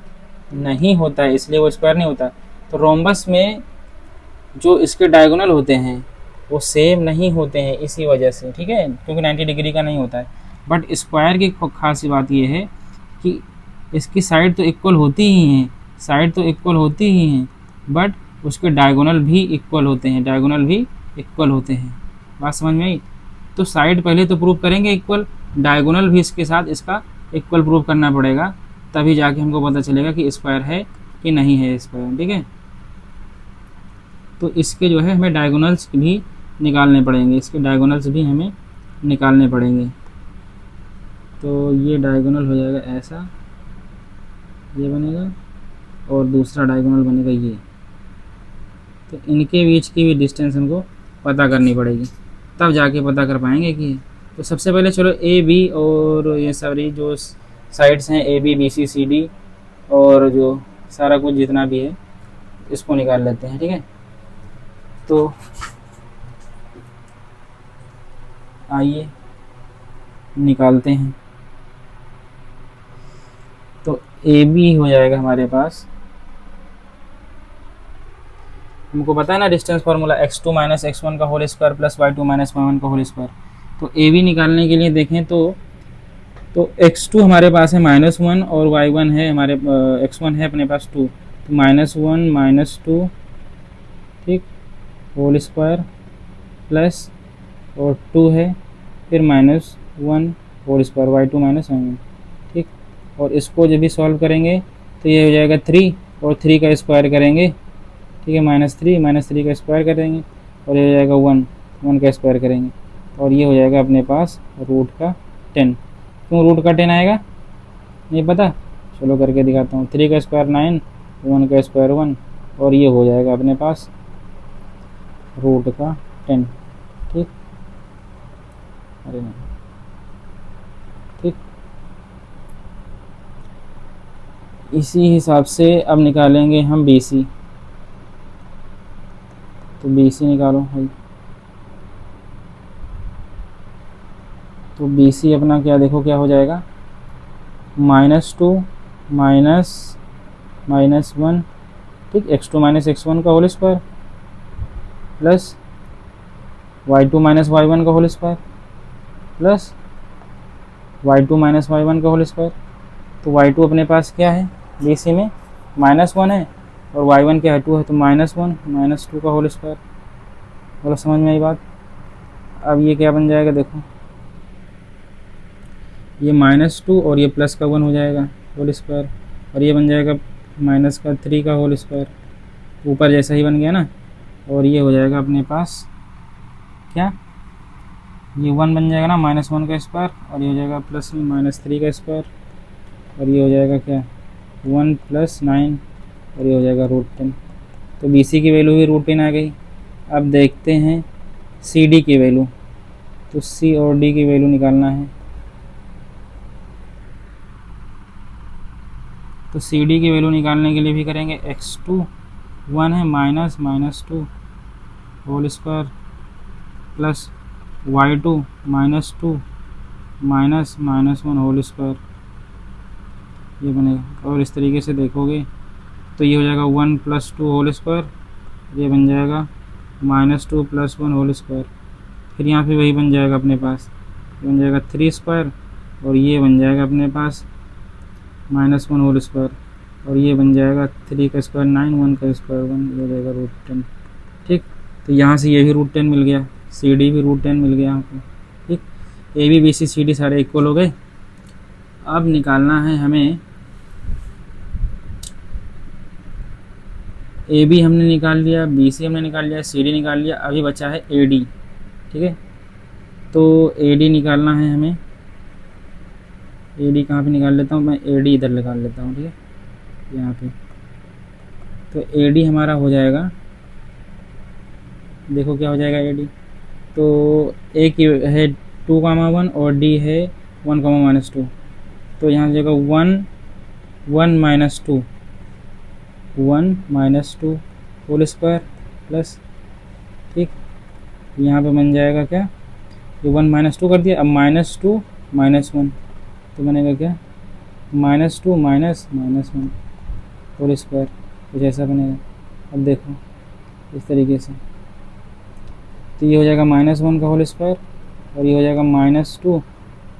नहीं होता है, इसलिए वो स्क्वायर नहीं होता। तो रोम्बस में जो इसके डायगोनल होते हैं वो सेम नहीं होते हैं इसी वजह से। ठीक है, क्योंकि 90 डिग्री का नहीं होता है। बट स्क्वायर की खास बात ये है कि इसकी साइड तो इक्वल होती ही हैं, साइड तो इक्वल होती ही हैं, बट उसके डायगोनल भी इक्वल होते हैं, डायगोनल भी इक्वल होते हैं। बात समझ में आई? तो साइड पहले तो प्रूव करेंगे इक्वल, डायगोनल भी इसके साथ इसका इक्वल प्रूव करना पड़ेगा, तभी जाके हमको पता चलेगा कि स्क्वायर है कि नहीं है स्क्वायर। ठीक है, तो इसके जो है हमें डायगोनल्स भी निकालने पड़ेंगे, इसके डायगोनल्स भी हमें निकालने पड़ेंगे। तो ये डायगोनल हो जाएगा ऐसा, ये बनेगा, और दूसरा डायगोनल बनेगा ये। तो इनके बीच की भी डिस्टेंस हमको पता करनी पड़ेगी, तब जाके पता कर पाएंगे कि। तो सबसे पहले चलो ए बी और ये सारी जो साइड्स हैं A B B C C D और जो सारा कुछ जितना भी है इसको निकाल लेते हैं, ठीक है। तो आइए निकालते हैं। तो ए बी हो जाएगा हमारे पास, हमको पता है ना distance formula x2 minus x1 का whole square plus y2 minus y1 का होल स्क्वायर। तो ए बी निकालने के लिए देखें तो x2 हमारे पास है -1 और y1 है हमारे x1 है अपने पास 2, तो -1 -2 ठीक होल स्क्वायर प्लस और 2 है फिर -1 whole square y2 minus y1 ठीक। और इसको जब भी सॉल्व करेंगे तो ये हो जाएगा 3 और 3 का स्क्वायर करेंगे, ठीक है, -3 का स्क्वायर करेंगे और ये हो जाएगा 1 का स्क्वायर करेंगे और ये हो जाएगा अपने पास रूट का 10। क्यों रूट का 10 आएगा नहीं पता, चलो करके दिखाता हूँ। 3 का स्क्वायर 9, 1 का स्क्वायर 1 और ये हो जाएगा अपने पास रूट का 10, ठीक। अरे नहीं, ठीक। इसी हिसाब से अब निकालेंगे हम बी सी। तो बी सी निकालो भाई। तो बी सी अपना क्या देखो क्या हो जाएगा, -2 -1 ठीक x2 माइनस x1 का whole square plus y2 minus y1 का whole square plus y2 minus y1 का होल स्क्वायर। तो y2 अपने पास क्या है बी सी में -1 है और y1 क्या है 2 है, तो -1 -2 का होल स्क्वायर। बोलो समझ में आई बात। अब ये क्या बन जाएगा देखो, ये -2 और ये प्लस का 1 हो जाएगा होल स्क्वायर और ये बन जाएगा -3 का होल स्क्वायर, ऊपर जैसा ही बन गया ना। और ये हो जाएगा अपने पास क्या, ये 1 बन जाएगा ना -1 का स्क्वायर और ये हो जाएगा प्लस में -3 का स्क्वायर और ये हो जाएगा क्या 1 + 9 और ये हो जाएगा √10। तो बी सी की वैल्यू भी √10 आ गई। अब देखते हैं सी डी की वैल्यू। तो सी और डी की वैल्यू निकालना है। तो सी डी की वैल्यू निकालने के लिए भी करेंगे x2 1 है -2 whole square plus y2 -2 -1 whole square, ये बनेगा। और इस तरीके से देखोगे तो ये हो जाएगा 1 + 2 होल स्क्वायर, ये बन जाएगा -2 + 1 होल स्क्वायर। फिर यहाँ पे वही बन जाएगा अपने पास, ये बन जाएगा 3 स्क्वायर और ये बन जाएगा अपने पास -1 होल स्क्वायर और ये बन जाएगा 3 का स्क्वायर 9, 1 का स्क्वायर 1, ये हो जाएगा √10, ठीक। तो यहाँ से ये भी √10 मिल गया, सी डी भी √10 मिल गया यहाँ पे, ठीक। A B B C C D सारे इक्वल हो गए। अब निकालना है हमें, ए बी हमने निकाल लिया, बी सी हमने निकाल लिया, सी डी निकाल लिया, अभी बचा है ए डी, ठीक है। तो ए डी निकालना है हमें। ए डी कहाँ पे निकाल लेता हूँ मैं, ए डी इधर निकाल लेता हूँ, ठीक है, यहाँ पे। तो ए डी हमारा हो जाएगा, देखो क्या हो जाएगा ए डी। तो ए की है 2,1 और डी है 1,-2। तो यहाँ हो जाएगा 1 -2 होल स्क्वायर प्लस, ठीक। यहाँ पे बन जाएगा क्या, ये 1 -2 कर दिया। अब -2 -1 तो बनेगा क्या -2 -1 होल स्क्वायर, कुछ ऐसा बनेगा। अब देखो इस तरीके से, तो ये हो जाएगा -1 का होल स्क्वायर और ये हो जाएगा -2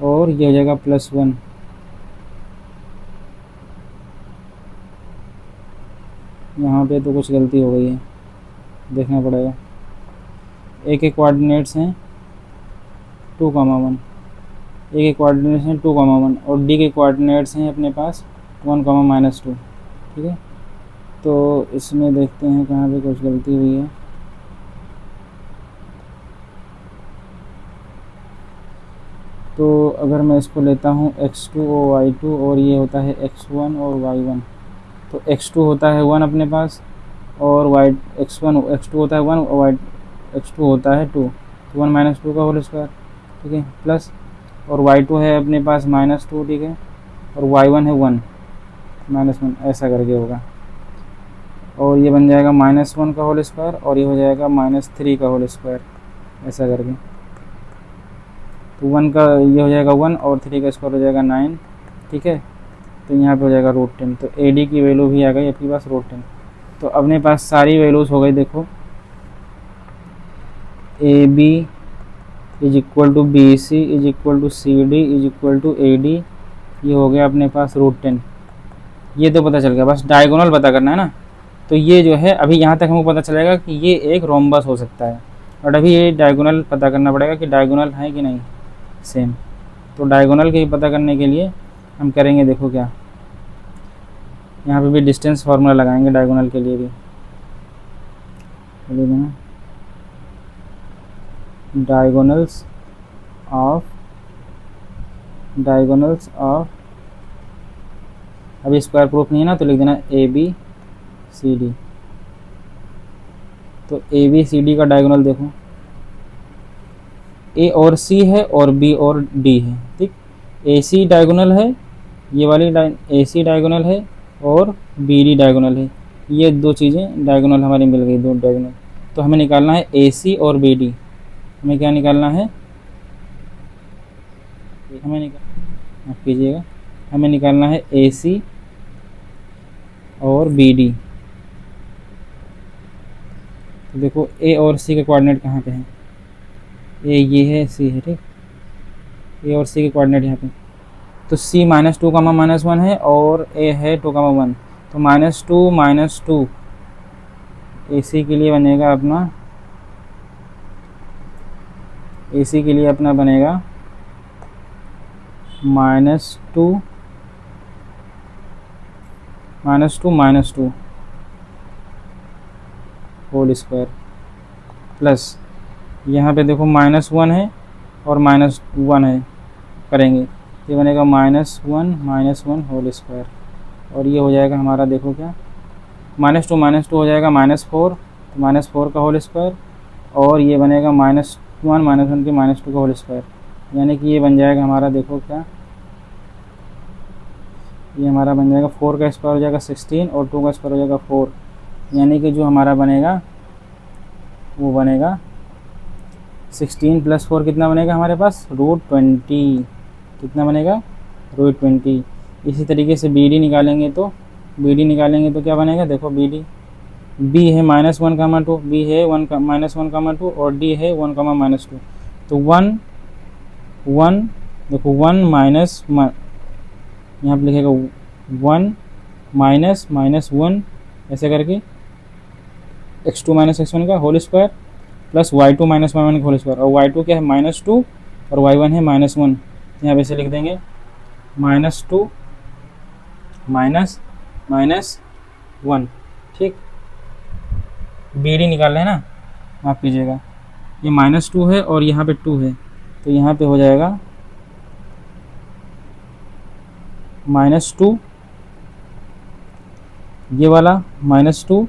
और ये हो जाएगा +1। यहाँ पे तो कुछ गलती हो गई है, देखना पड़ेगा। ए के कोऑर्डिनेट्स हैं 2,1, ए के कोऑर्डिनेट्स हैं 2,1 और डी के कोऑर्डिनेट्स हैं अपने पास 1, -2, ठीक है। तो इसमें देखते हैं कहाँ पे कुछ गलती हुई है। तो अगर मैं इसको लेता हूँ x2 और y2 और ये होता है x1 और y1, तो x2 होता है 1 अपने पास और वाई x2 होता है 1 और वाई x2 होता है 2, तो 1 माइनस 2 का होल स्क्वायर, ठीक है, प्लस और y2 है अपने पास -2, ठीक है, और y1 है 1 -1, ऐसा करके होगा। और ये बन जाएगा -1 का होल स्क्वायर और ये हो जाएगा -3 का होल स्क्वायर, ऐसा करके। तो 1 का ये हो जाएगा 1 और 3 का स्क्वायर हो जाएगा 9, ठीक है। तो यहाँ पे हो जाएगा √10। तो ए डी की वैल्यू भी आ गई आपके पास √10। तो अपने पास सारी वैल्यूज़ हो गई, देखो A B is equal to B C is equal to C D is equal to A D, ये हो गया अपने पास √10। ये तो पता चल गया, बस डायगोनल पता करना है ना। तो ये जो है अभी यहाँ तक हमको पता चलेगा कि ये एक रोम्बस हो सकता है, बट अभी ये डायगोनल पता करना पड़ेगा कि डायगोनल है कि नहीं सेम। तो डायगोनल के पता करने के लिए हम करेंगे, देखो क्या, यहाँ पे भी डिस्टेंस फार्मूला लगाएंगे डायगोनल के लिए भी। डायगोनल्स ऑफ अभी स्क्वायर प्रूफ नहीं है ना, तो लिख देना ए बी सी डी। तो ए बी सी डी का डायगोनल देखो, ए और सी है और बी और डी है, ठीक। ए सी डायगोनल है, ये वाली ए सी डायगोनल है और बी डी डायगोनल है, ये दो चीज़ें डायगोनल हमारी मिल गई, दो डायगोनल। तो हमें निकालना है ए सी और बी डी। हमें क्या निकालना है, माफ कीजिएगा, हमें निकालना है ए सी और बी डी। तो देखो ए और सी के कोऑर्डिनेट कहाँ पे हैं, ए ये है, सी है, ठीक। ए और सी के कोऑर्डिनेट यहाँ पे, तो सी -2, -1 है और ए है 2, 1। तो -2 ए सी के लिए बनेगा अपना, ए सी के लिए अपना बनेगा -2 होल स्क्वायर, प्लस यहाँ पे देखो -1 है और -1 है, करेंगे ये बनेगा -1 होल स्क्वायर। और ये हो जाएगा हमारा, देखो क्या, -2 हो जाएगा -4, तो -4 का होल स्क्वायर, और ये बनेगा -1 के -2 का होल स्क्वायर, यानी कि ये बन जाएगा हमारा, देखो क्या, ये हमारा बन जाएगा 4 का स्क्वायर हो जाएगा 16 और 2 का स्क्वायर हो जाएगा 4, यानी कि जो हमारा बनेगा वो बनेगा 16 + 4 कितना बनेगा हमारे पास, √20। कितना बनेगा, √20। इसी तरीके से बी डी निकालेंगे, तो क्या बनेगा, देखो बी है -1, बी है -1, और डी है 1, -2। तो 1 देखो 1 माइनस, यहाँ पर लिखेगा 1 -1 ऐसे करके x2 - x1 का whole square plus y2 - y1 का होल स्क्वायर, और y2 क्या है -2 और y1 है -1। यहाँ पे से लिख देंगे -2 -1, ठीक। बी डी निकाल रहे हैं ना, माफ कीजिएगा, ये -2 है और यहाँ पे 2 है, तो यहाँ पे हो जाएगा -2, ये वाला -2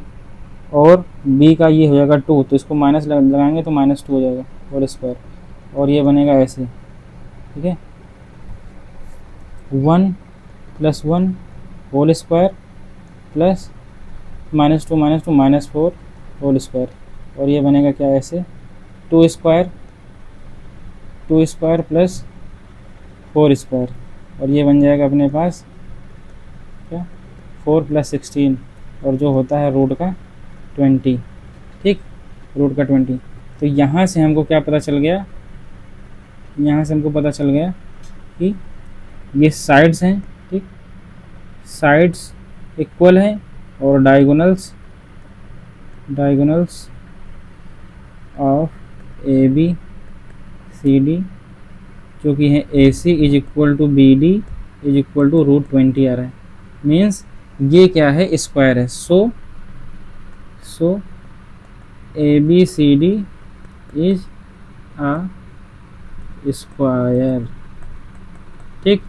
और b का ये हो जाएगा 2, तो इसको माइनस लगाएंगे तो -2 हो जाएगा होल स्क्वायर, और ये बनेगा ऐसे, ठीक है, 1 + 1 whole square plus -2 -4 whole square, और ये बनेगा क्या, ऐसे 2 स्क्वायर प्लस 4 स्क्वायर, और ये बन जाएगा अपने पास क्या, 4 + 16, और जो होता है रूट का 20, ठीक, रूट का 20। तो यहाँ से हमको क्या पता चल गया, यहाँ से हमको पता चल गया कि ये साइड्स हैं, ठीक, साइड्स इक्वल हैं, और diagonals of A B C D जो कि है A C is equal to B D is equal to √20 आ रहा है, मीन्स ये क्या है, स्क्वायर है। So A B C D is a square, ठीक।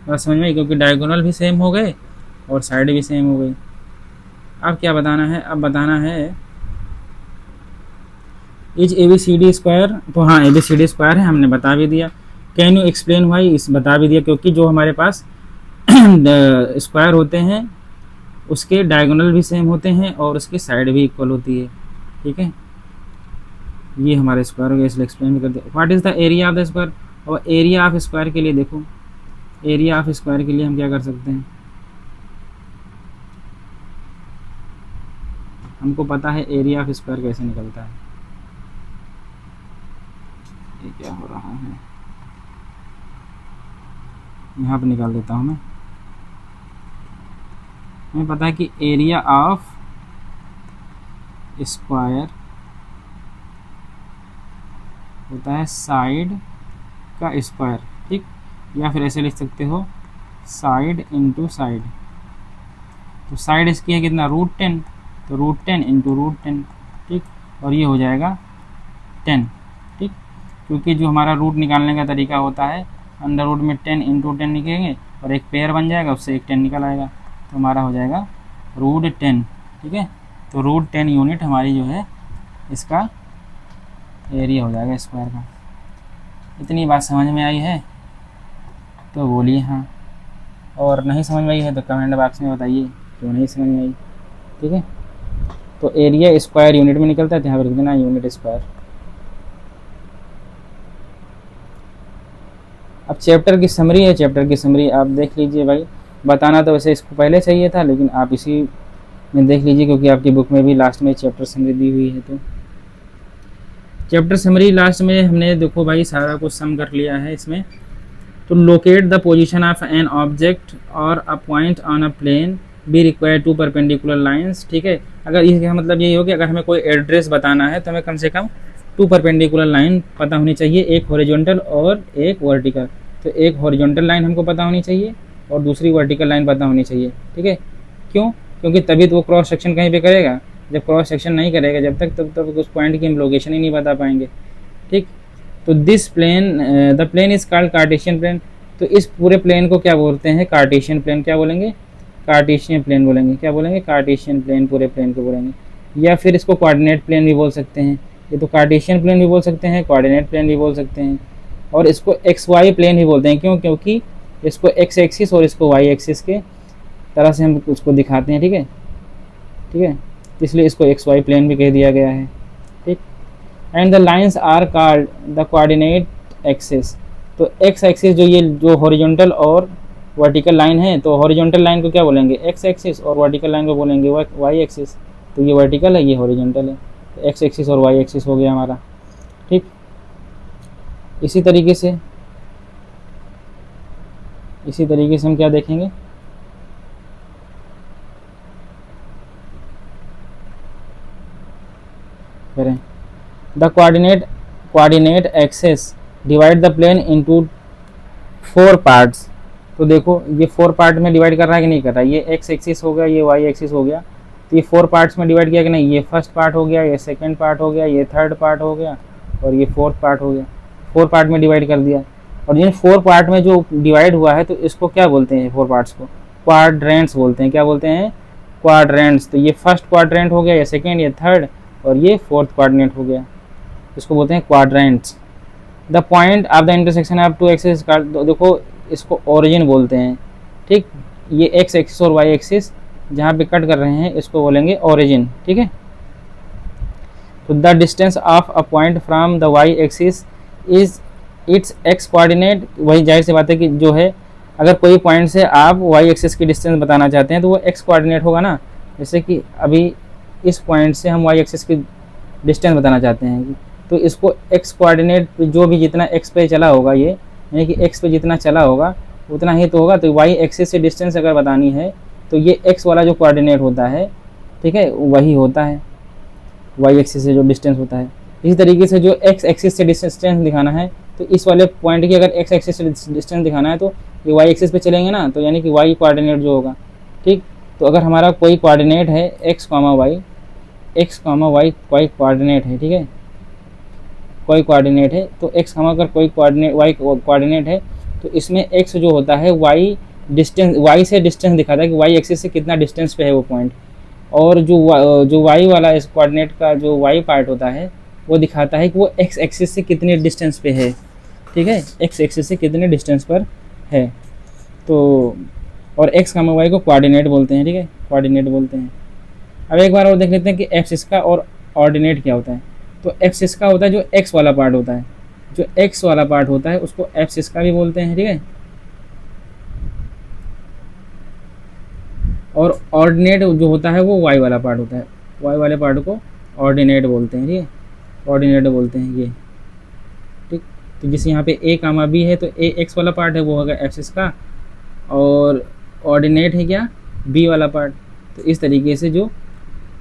बात समझ में, क्योंकि डायगोनल भी सेम हो गए और साइड भी सेम हो गई। अब क्या बताना है, अब बताना है is A B C D square. तो हाँ A B C D square है, हमने बता भी दिया। कैन यू एक्सप्लेन वाई, इस बता भी दिया, क्योंकि जो हमारे पास स्क्वायर होते हैं उसके डायगोनल भी सेम होते हैं और उसकी साइड भी इक्वल होती है। ठीक है, ये हमारे स्क्वायर हो गया, इसलिए एक्सप्लेन भी कर दिया। What is the area of the square. और एरिया ऑफ स्क्वायर के लिए देखो, एरिया ऑफ स्क्वायर के लिए हम क्या कर सकते हैं, हमको पता है एरिया ऑफ स्क्वायर कैसे निकलता है। ये क्या हो रहा है, यहाँ पर निकाल देता हूँ मैं। हमें पता है कि एरिया ऑफ स्क्वायर होता है साइड का स्क्वायर। ठीक, या फिर ऐसे लिख सकते हो साइड इंटू साइड। तो साइड इसकी है कितना, √10, तो √10 इंटू √10। ठीक, और ये हो जाएगा 10। ठीक, क्योंकि जो हमारा रूट निकालने का तरीका होता है, अंडर रूट में 10 इंटू 10 निकलेंगे और एक पेयर बन जाएगा, उससे एक 10 निकल आएगा, तो हमारा हो जाएगा √10। ठीक है, तो √10 यूनिट हमारी जो है इसका एरिया हो जाएगा स्क्वायर का। इतनी बात समझ में आई है तो बोलिए हाँ, और नहीं समझ में आई है तो कमेंट बॉक्स में बताइए क्यों नहीं समझ में आई। ठीक है, तो एरिया स्क्वायर यूनिट में निकलता है, तो यहाँ पर लिख देना यूनिट स्क्वायर। अब चैप्टर की समरी है, चैप्टर की समरी आप देख लीजिए भाई। बताना तो वैसे इसको पहले चाहिए था, लेकिन आप इसी में देख लीजिए क्योंकि आपकी बुक में भी लास्ट में चैप्टर समरी दी हुई है। तो चैप्टर समरी लास्ट में हमने देखो भाई सारा कुछ सम कर लिया है इसमें। तो locate the position of an object और a point on a plane be require 2 perpendicular lines. ठीक है, अगर इसका मतलब यही हो कि अगर हमें कोई एड्रेस बताना है तो हमें कम से कम 2 परपेंडिकुलर लाइन पता होनी चाहिए, एक हॉरिजॉन्टल और एक वर्टिकल। तो एक हॉरिजॉन्टल लाइन हमको पता होनी चाहिए और दूसरी वर्टिकल लाइन पता होनी चाहिए। ठीक है, क्यों, क्योंकि तभी तो वो क्रॉस सेक्शन कहीं पे करेगा। जब क्रॉस सेक्शन नहीं करेगा जब तक तब तक उस पॉइंट की हम लोकेशन ही नहीं बता पाएंगे। ठीक, तो this plane the plane is called Cartesian plane. तो इस पूरे प्लेन को क्या बोलते हैं, कार्टेशियन प्लेन। क्या बोलेंगे, कार्टेशियन प्लेन बोलेंगे। क्या बोलेंगे, कार्टेशियन प्लेन, पूरे प्लेन को बोलेंगे। या फिर इसको कोऑर्डिनेट प्लेन भी बोल सकते हैं। ये तो कार्टेशियन प्लेन भी बोल सकते हैं, कोऑर्डिनेट प्लेन भी बोल सकते हैं, और इसको एक्स वाई प्लेन भी बोलते हैं। क्यों, क्योंकि इसको एक्स एक्सिस और इसको वाई एक्सिस के तरह से हम उसको दिखाते हैं। ठीक है, ठीक है, इसलिए इसको एक्स वाई प्लेन भी कह दिया गया है। ठीक, and the lines are called the coordinate axis. तो एक्स एक्सिस जो ये जो हॉरिजॉन्टल और वर्टिकल लाइन है, तो हॉरिजॉन्टल लाइन को क्या बोलेंगे, एक्स एक्सिस, और वर्टिकल लाइन को बोलेंगे वाई एक्सिस। तो ये वर्टिकल है, ये हॉरिजॉन्टल है, तो एक्स एक्सिस और वाई एक्सिस हो गया हमारा। ठीक, इसी तरीके से हम क्या देखेंगे, करें the coordinate axis divide the plane into 4 parts. तो देखो ये 4 पार्ट में डिवाइड कर रहा है कि नहीं कर रहा है। ये एक्स एक्सिस हो गया, ये वाई एक्सिस हो गया, तो ये 4 पार्ट्स में डिवाइड किया कि नहीं। ये फर्स्ट पार्ट हो गया, ये सेकंड पार्ट हो गया, ये थर्ड पार्ट हो गया और ये फोर्थ पार्ट हो गया। 4 पार्ट में डिवाइड कर दिया। और जिन 4 पार्ट में जो डिवाइड हुआ है तो इसको क्या बोलते हैं, 4 पार्ट्स को क्वाड्रेंट्स बोलते हैं। क्या बोलते हैं, क्वाड्रेंट्स। तो ये फर्स्ट क्वाड्रेंट हो गया, ये सेकेंड, ये थर्ड और ये फोर्थ क्वाड्रेंट हो गया, इसको बोलते हैं quadrants. The point of the intersection of 2 axis, देखो इसको ओरिजिन बोलते हैं। ठीक, ये एक्स एक्सिस और वाई एक्सिस जहाँ पे कट कर रहे हैं इसको बोलेंगे ओरिजिन। ठीक है, तो the distance of a point from the Y axis is its X coordinate. वही जाहिर सी बात है कि जो है अगर कोई पॉइंट से आप वाई एक्सिस की डिस्टेंस बताना चाहते हैं तो वो एक्स कोऑर्डिनेट होगा ना। जैसे कि अभी इस पॉइंट से हम वाई एक्सिस की डिस्टेंस बताना चाहते हैं, तो इसको एक्स कोऑर्डिनेट जो भी जितना एक्स पे चला होगा, ये यानी कि एक्स पे जितना चला होगा उतना ही तो होगा। तो वाई एक्सिस से डिस्टेंस अगर बतानी है तो ये एक्स वाला जो कोऑर्डिनेट होता है, ठीक है, वही होता है वाई एक्सिस से जो डिस्टेंस होता है। इसी तरीके से जो एक्स एक्सिस से डिस्टेंस दिखाना है तो इस वाले पॉइंट की अगर एक्स एक्सिस से डिस्टेंस दिखाना है तो ये वाई एक्सिस पे चलेंगे ना, तो यानी कि वाई कोऑर्डिनेट जो होगा। ठीक, तो अगर हमारा कोई कोऑर्डिनेट है एक्स कॉमा वाई कोई कोऑर्डिनेट है, ठीक है, कोई कोऑर्डिनेट है, तो एक्स कॉमा अगर कोई कोऑर्डिनेट वाई कोऑर्डिनेट है तो इसमें एक्स जो होता है वाई डिस्टेंस, वाई से डिस्टेंस दिखाता है कि वाई एक्सिस से कितना डिस्टेंस पे है वो पॉइंट, और जो वाई वाला इस कोऑर्डिनेट का जो वाई पार्ट होता है वो दिखाता है कि वो एक्स एक्सिस से कितने डिस्टेंस पे है, ठीक है, एक्स एक्सिस से कितने डिस्टेंस पर है। तो और एक्स कामा वाई को कोऑर्डिनेट बोलते हैं, ठीक है, कोऑर्डिनेट बोलते हैं। अब एक बार और देख लेते हैं कि एक्सिस का और ऑर्डिनेट क्या होता है। तो एक्सिस का होता है जो एक्स वाला पार्ट होता है, जो एक्स वाला पार्ट होता है उसको एक्सिस का भी बोलते हैं, ठीक है। और ऑर्डिनेट जो होता है वो वाई वाला पार्ट होता है, वाई वाले पार्ट को ऑर्डिनेट बोलते हैं, ठीक है, ऑर्डिनेट बोलते हैं ये, ठीक। तो जैसे यहाँ पे ए कामा बी है तो ए एक्स वाला पार्ट है वो होगा एक्सिस का, और ऑर्डिनेट है क्या, बी वाला पार्ट। तो इस तरीके से जो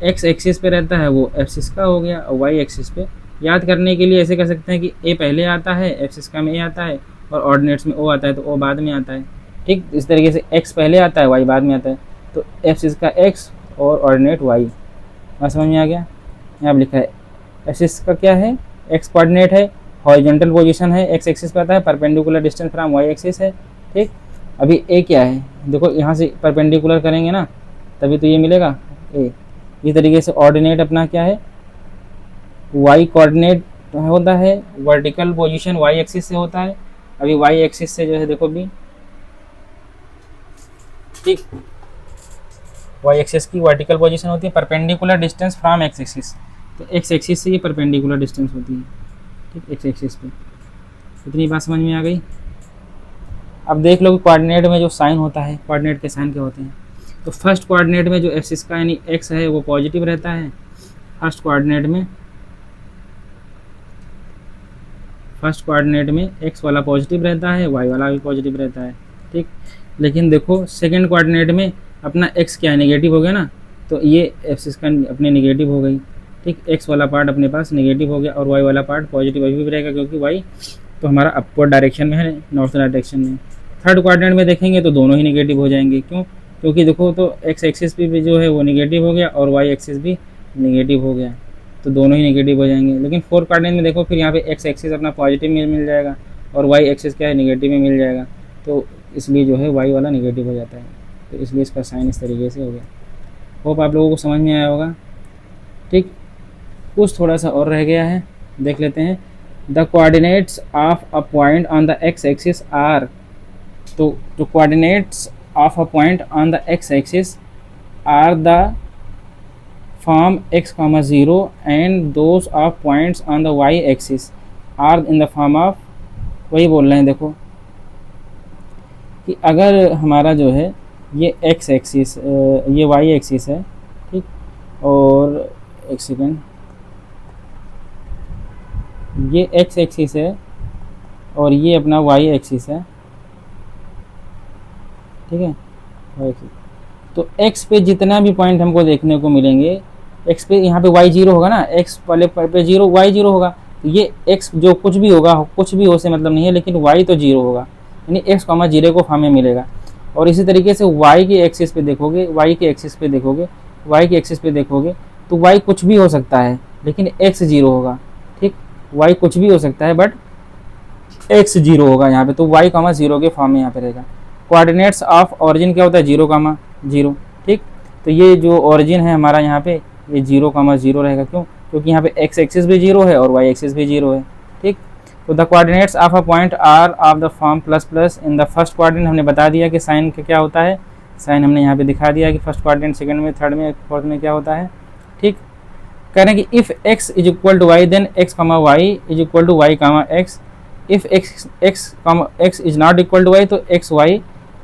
एक्स एक्सिस पे रहता है वो एक्सिस का हो गया, और वाई एक्सिस पे याद करने के लिए ऐसे कर सकते हैं कि ए पहले आता है, एक्सिस का में ए आता है, और ऑर्डिनेट्स में ओ आता है तो ओ बाद में आता है, ठीक। इस तरीके से एक्स पहले आता है, वाई बाद में आता है, तो एक्सिस का एक्स और ऑर्डिनेट वाई। बात समझ में आ गया। यहाँ लिखा है एक्सिस का क्या है, एक्स कोऑर्डिनेट है, हॉरिजॉन्टल पोजीशन है, एक्स एक्सिस पे आता है, perpendicular distance from Y axis है, ठीक। अभी ए क्या है, देखो यहाँ से परपेंडिकुलर करेंगे ना तभी तो ये मिलेगा ए। इस तरीके से ऑर्डिनेट अपना क्या है, वाई कोऑर्डिनेट होता है, वर्टिकल पोजीशन वाई एक्सिस से होता है। अभी वाई एक्सिस से जो है देखो भी, ठीक, वाई एक्सिस की वर्टिकल पोजीशन होती है, perpendicular distance from x axis, तो एक्स एक्सिस से ये परपेंडिकुलर डिस्टेंस होती है, ठीक, एक्स एक्सिस पे। इतनी बात समझ में आ गई। अब देख लो कि कोऑर्डिनेट में जो साइन होता है, कोऑर्डिनेट के साइन क्या होते हैं। तो फर्स्ट कोऑर्डिनेट में जो एक्सिस का यानी एक्स है वो पॉजिटिव रहता है, फर्स्ट कोऑर्डिनेट में एक्स वाला पॉजिटिव रहता है, वाई वाला भी पॉजिटिव रहता है, ठीक। लेकिन देखो सेकंड कोऑर्डिनेट में अपना एक्स क्या है, नेगेटिव हो गया ना, तो ये एक्सिस का अपने नेगेटिव हो गई, ठीक, एक्स वाला पार्ट अपने पास नेगेटिव हो गया, और वाई वाला पार्ट पॉजिटिव अभी भी रहेगा क्योंकि वाई तो हमारा अपवर्ड डायरेक्शन में है, नॉर्थ डायरेक्शन में। थर्ड क्वाड्रेंट में देखेंगे तो दोनों ही नेगेटिव हो जाएंगे, क्यों, क्योंकि देखो तो एक्स एक्सिस भी जो है वो नेगेटिव हो गया और वाई एक्सिस भी नेगेटिव हो गया, तो दोनों ही नेगेटिव हो जाएंगे। लेकिन फोर्थ क्वाड्रेंट में देखो फिर यहाँ पे एक्स एक्सिस अपना पॉजिटिव में मिल जाएगा और वाई एक्सिस क्या है, नेगेटिव में मिल जाएगा, तो इसलिए जो है वाई वाला नेगेटिव हो जाता है, तो इसलिए इसका साइन इस तरीके से हो गया। होप आप लोगों को समझ में आया होगा, ठीक। कुछ थोड़ा सा और रह गया है, देख लेते हैं। The coordinates of a point on the X axis are, तो जो coordinates of a point on the X axis are the form x, 0 and those of points on the y axis are in the form of, वही बोल रहे हैं देखो कि अगर हमारा जो है ये x एक्सिस, ये y एक्सिस है, ठीक, और एक सेकेंड, ये x एक्सिस है और ये अपना y एक्सिस है, ठीक है, y एक्सिस। तो x पे जितना भी पॉइंट हमको देखने को मिलेंगे, x पे यहाँ पे y जीरो होगा ना, x वाले पे जीरो, y जीरो होगा, तो ये x जो कुछ भी होगा, कुछ भी हो से मतलब नहीं है, लेकिन y तो जीरो होगा, यानी x, जीरो को हमें मिलेगा। और इसी तरीके से y के एक्सिस पे देखोगे, y के एक्सिस पे देखोगे, y के एक्सिस पे देखोगे तो y कुछ भी हो सकता है लेकिन x जीरो होगा, ठीक, y कुछ भी हो सकता है बट x जीरो होगा यहाँ पे, तो y, जीरो के फॉर्म में यहाँ पे रहेगा। कोऑर्डिनेट्स ऑफ ऑरिजिन क्या होता है, 0, 0, ठीक। तो ये जो ऑरिजिन है हमारा यहाँ पे ये 0, 0 रहेगा, क्यों, क्योंकि यहाँ पे x एक्सिस भी 0 है और y एक्सिस भी 0 है, ठीक। तो the coordinates of a point are of the form plus plus in the first quadrant, हमने बता दिया कि साइन का क्या होता है, साइन हमने यहाँ पे दिखा दिया कि फर्स्ट क्वाड्रेंट, सेकंड में, थर्ड में, फोर्थ में क्या होता है, ठीक। कह रहे हैं कि if x is equal to Y then x, Y is equal to Y, X. If x is not equal to Y तो x, y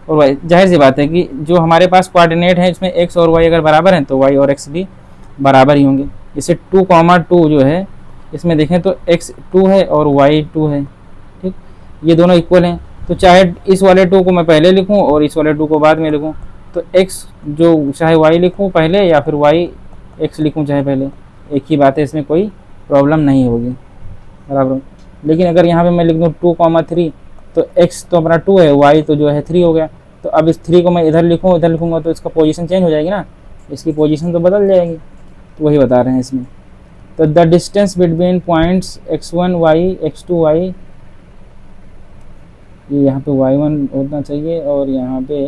और y, जाहिर सी बात है कि जो हमारे पास कोऑर्डिनेट है इसमें x और y अगर बराबर हैं तो y और x भी बराबर ही होंगे। जैसे 2, 2 जो है इसमें देखें तो x 2 है और y 2 है, ठीक, ये दोनों इक्वल हैं। तो चाहे इस वाले 2 को मैं पहले लिखूं और इस वाले 2 को बाद में लिखूं, तो x जो चाहे y लिखूं पहले या फिर y x लिखूं चाहे पहले, एक ही बात है, इसमें कोई प्रॉब्लम नहीं होगी, बराबर। लेकिन अगर यहाँ पे मैं लिख दूँ 2, 3 तो x तो अपना 2 है, y तो जो है 3 हो गया, तो अब इस 3 को मैं इधर लिखूंगा तो इसका पोजीशन चेंज हो जाएगी ना, इसकी पोजीशन तो बदल जाएगी, तो वही बता रहे हैं इसमें। तो the distance between points x1 y, x2 y, ये यहाँ पे y1 होना चाहिए और यहाँ पे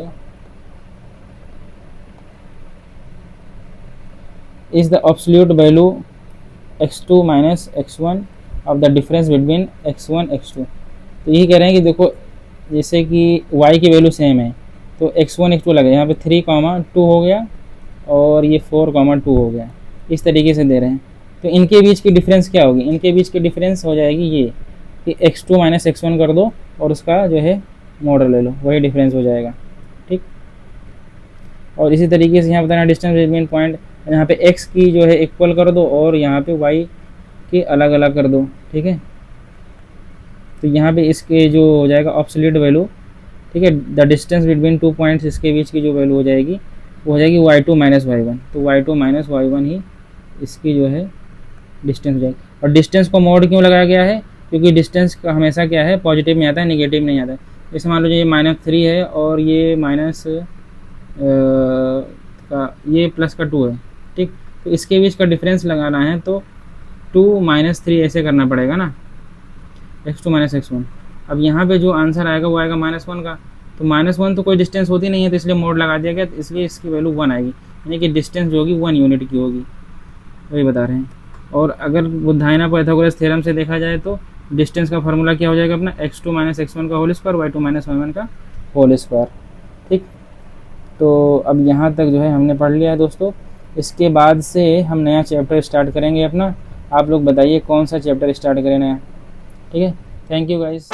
is the absolute value x2 minus x1 of the difference between x1 x2। तो यही कह रहे हैं कि देखो जैसे कि y की वैल्यू सेम है तो x1 x2 लगे, यहाँ पे 3, 2 हो गया और ये 4, 2 हो गया, इस तरीके से दे रहे हैं। तो इनके बीच की डिफरेंस क्या होगी, इनके बीच की डिफरेंस हो जाएगी ये कि x2 माइनस x1 कर दो और उसका जो है मॉडल ले लो, वही डिफरेंस हो जाएगा। ठीक, और इसी तरीके से यहाँ बताना डिस्टेंस बिटवीन पॉइंट, यहाँ पे x की जो है इक्वल कर दो और यहाँ पे y के अलग अलग कर दो। ठीक है, तो यहाँ पे इसके जो हो जाएगा एब्सोल्यूट वैल्यू, ठीक है, द डिस्टेंस बिटवीन 2 पॉइंट्स, इसके बीच की जो वैल्यू हो जाएगी वो हो जाएगी y2 माइनस y1। तो y2 माइनस y1 ही इसकी जो है डिस्टेंस हो जाएगी। और डिस्टेंस को मोड क्यों लगाया गया है, क्योंकि डिस्टेंस का हमेशा क्या है, पॉजिटिव में आता है, निगेटिव नहीं आता है। जैसे मान लो ये -3 है और ये माइनस का ये प्लस का 2 है। ठीक, तो इसके बीच का डिफरेंस लगाना है तो 2 माइनस 3 ऐसे करना पड़ेगा ना, x2 माइनस x1। अब यहाँ पे जो आंसर आएगा वो आएगा -1 का, तो -1 तो कोई डिस्टेंस होती नहीं है, तो इसलिए मोड लगा दिया गया, तो इसलिए इसकी वैल्यू 1 आएगी, यानी कि डिस्टेंस जो होगी 1 यूनिट की होगी, वही बता रहे हैं। और अगर बुधायना पाइथागोरस थ्योरम से देखा जाए तो डिस्टेंस का फार्मूला क्या हो जाएगा अपना, x2 माइनस x1 का whole square, y2 minus y1 का होल स्क्वायर। ठीक, तो अब यहाँ तक जो है हमने पढ़ लिया है दोस्तों। इसके बाद से हम नया चैप्टर स्टार्ट करेंगे अपना। आप लोग बताइए कौन सा चैप्टर स्टार्ट करें नया। ठीक है, थैंक यू गाइस।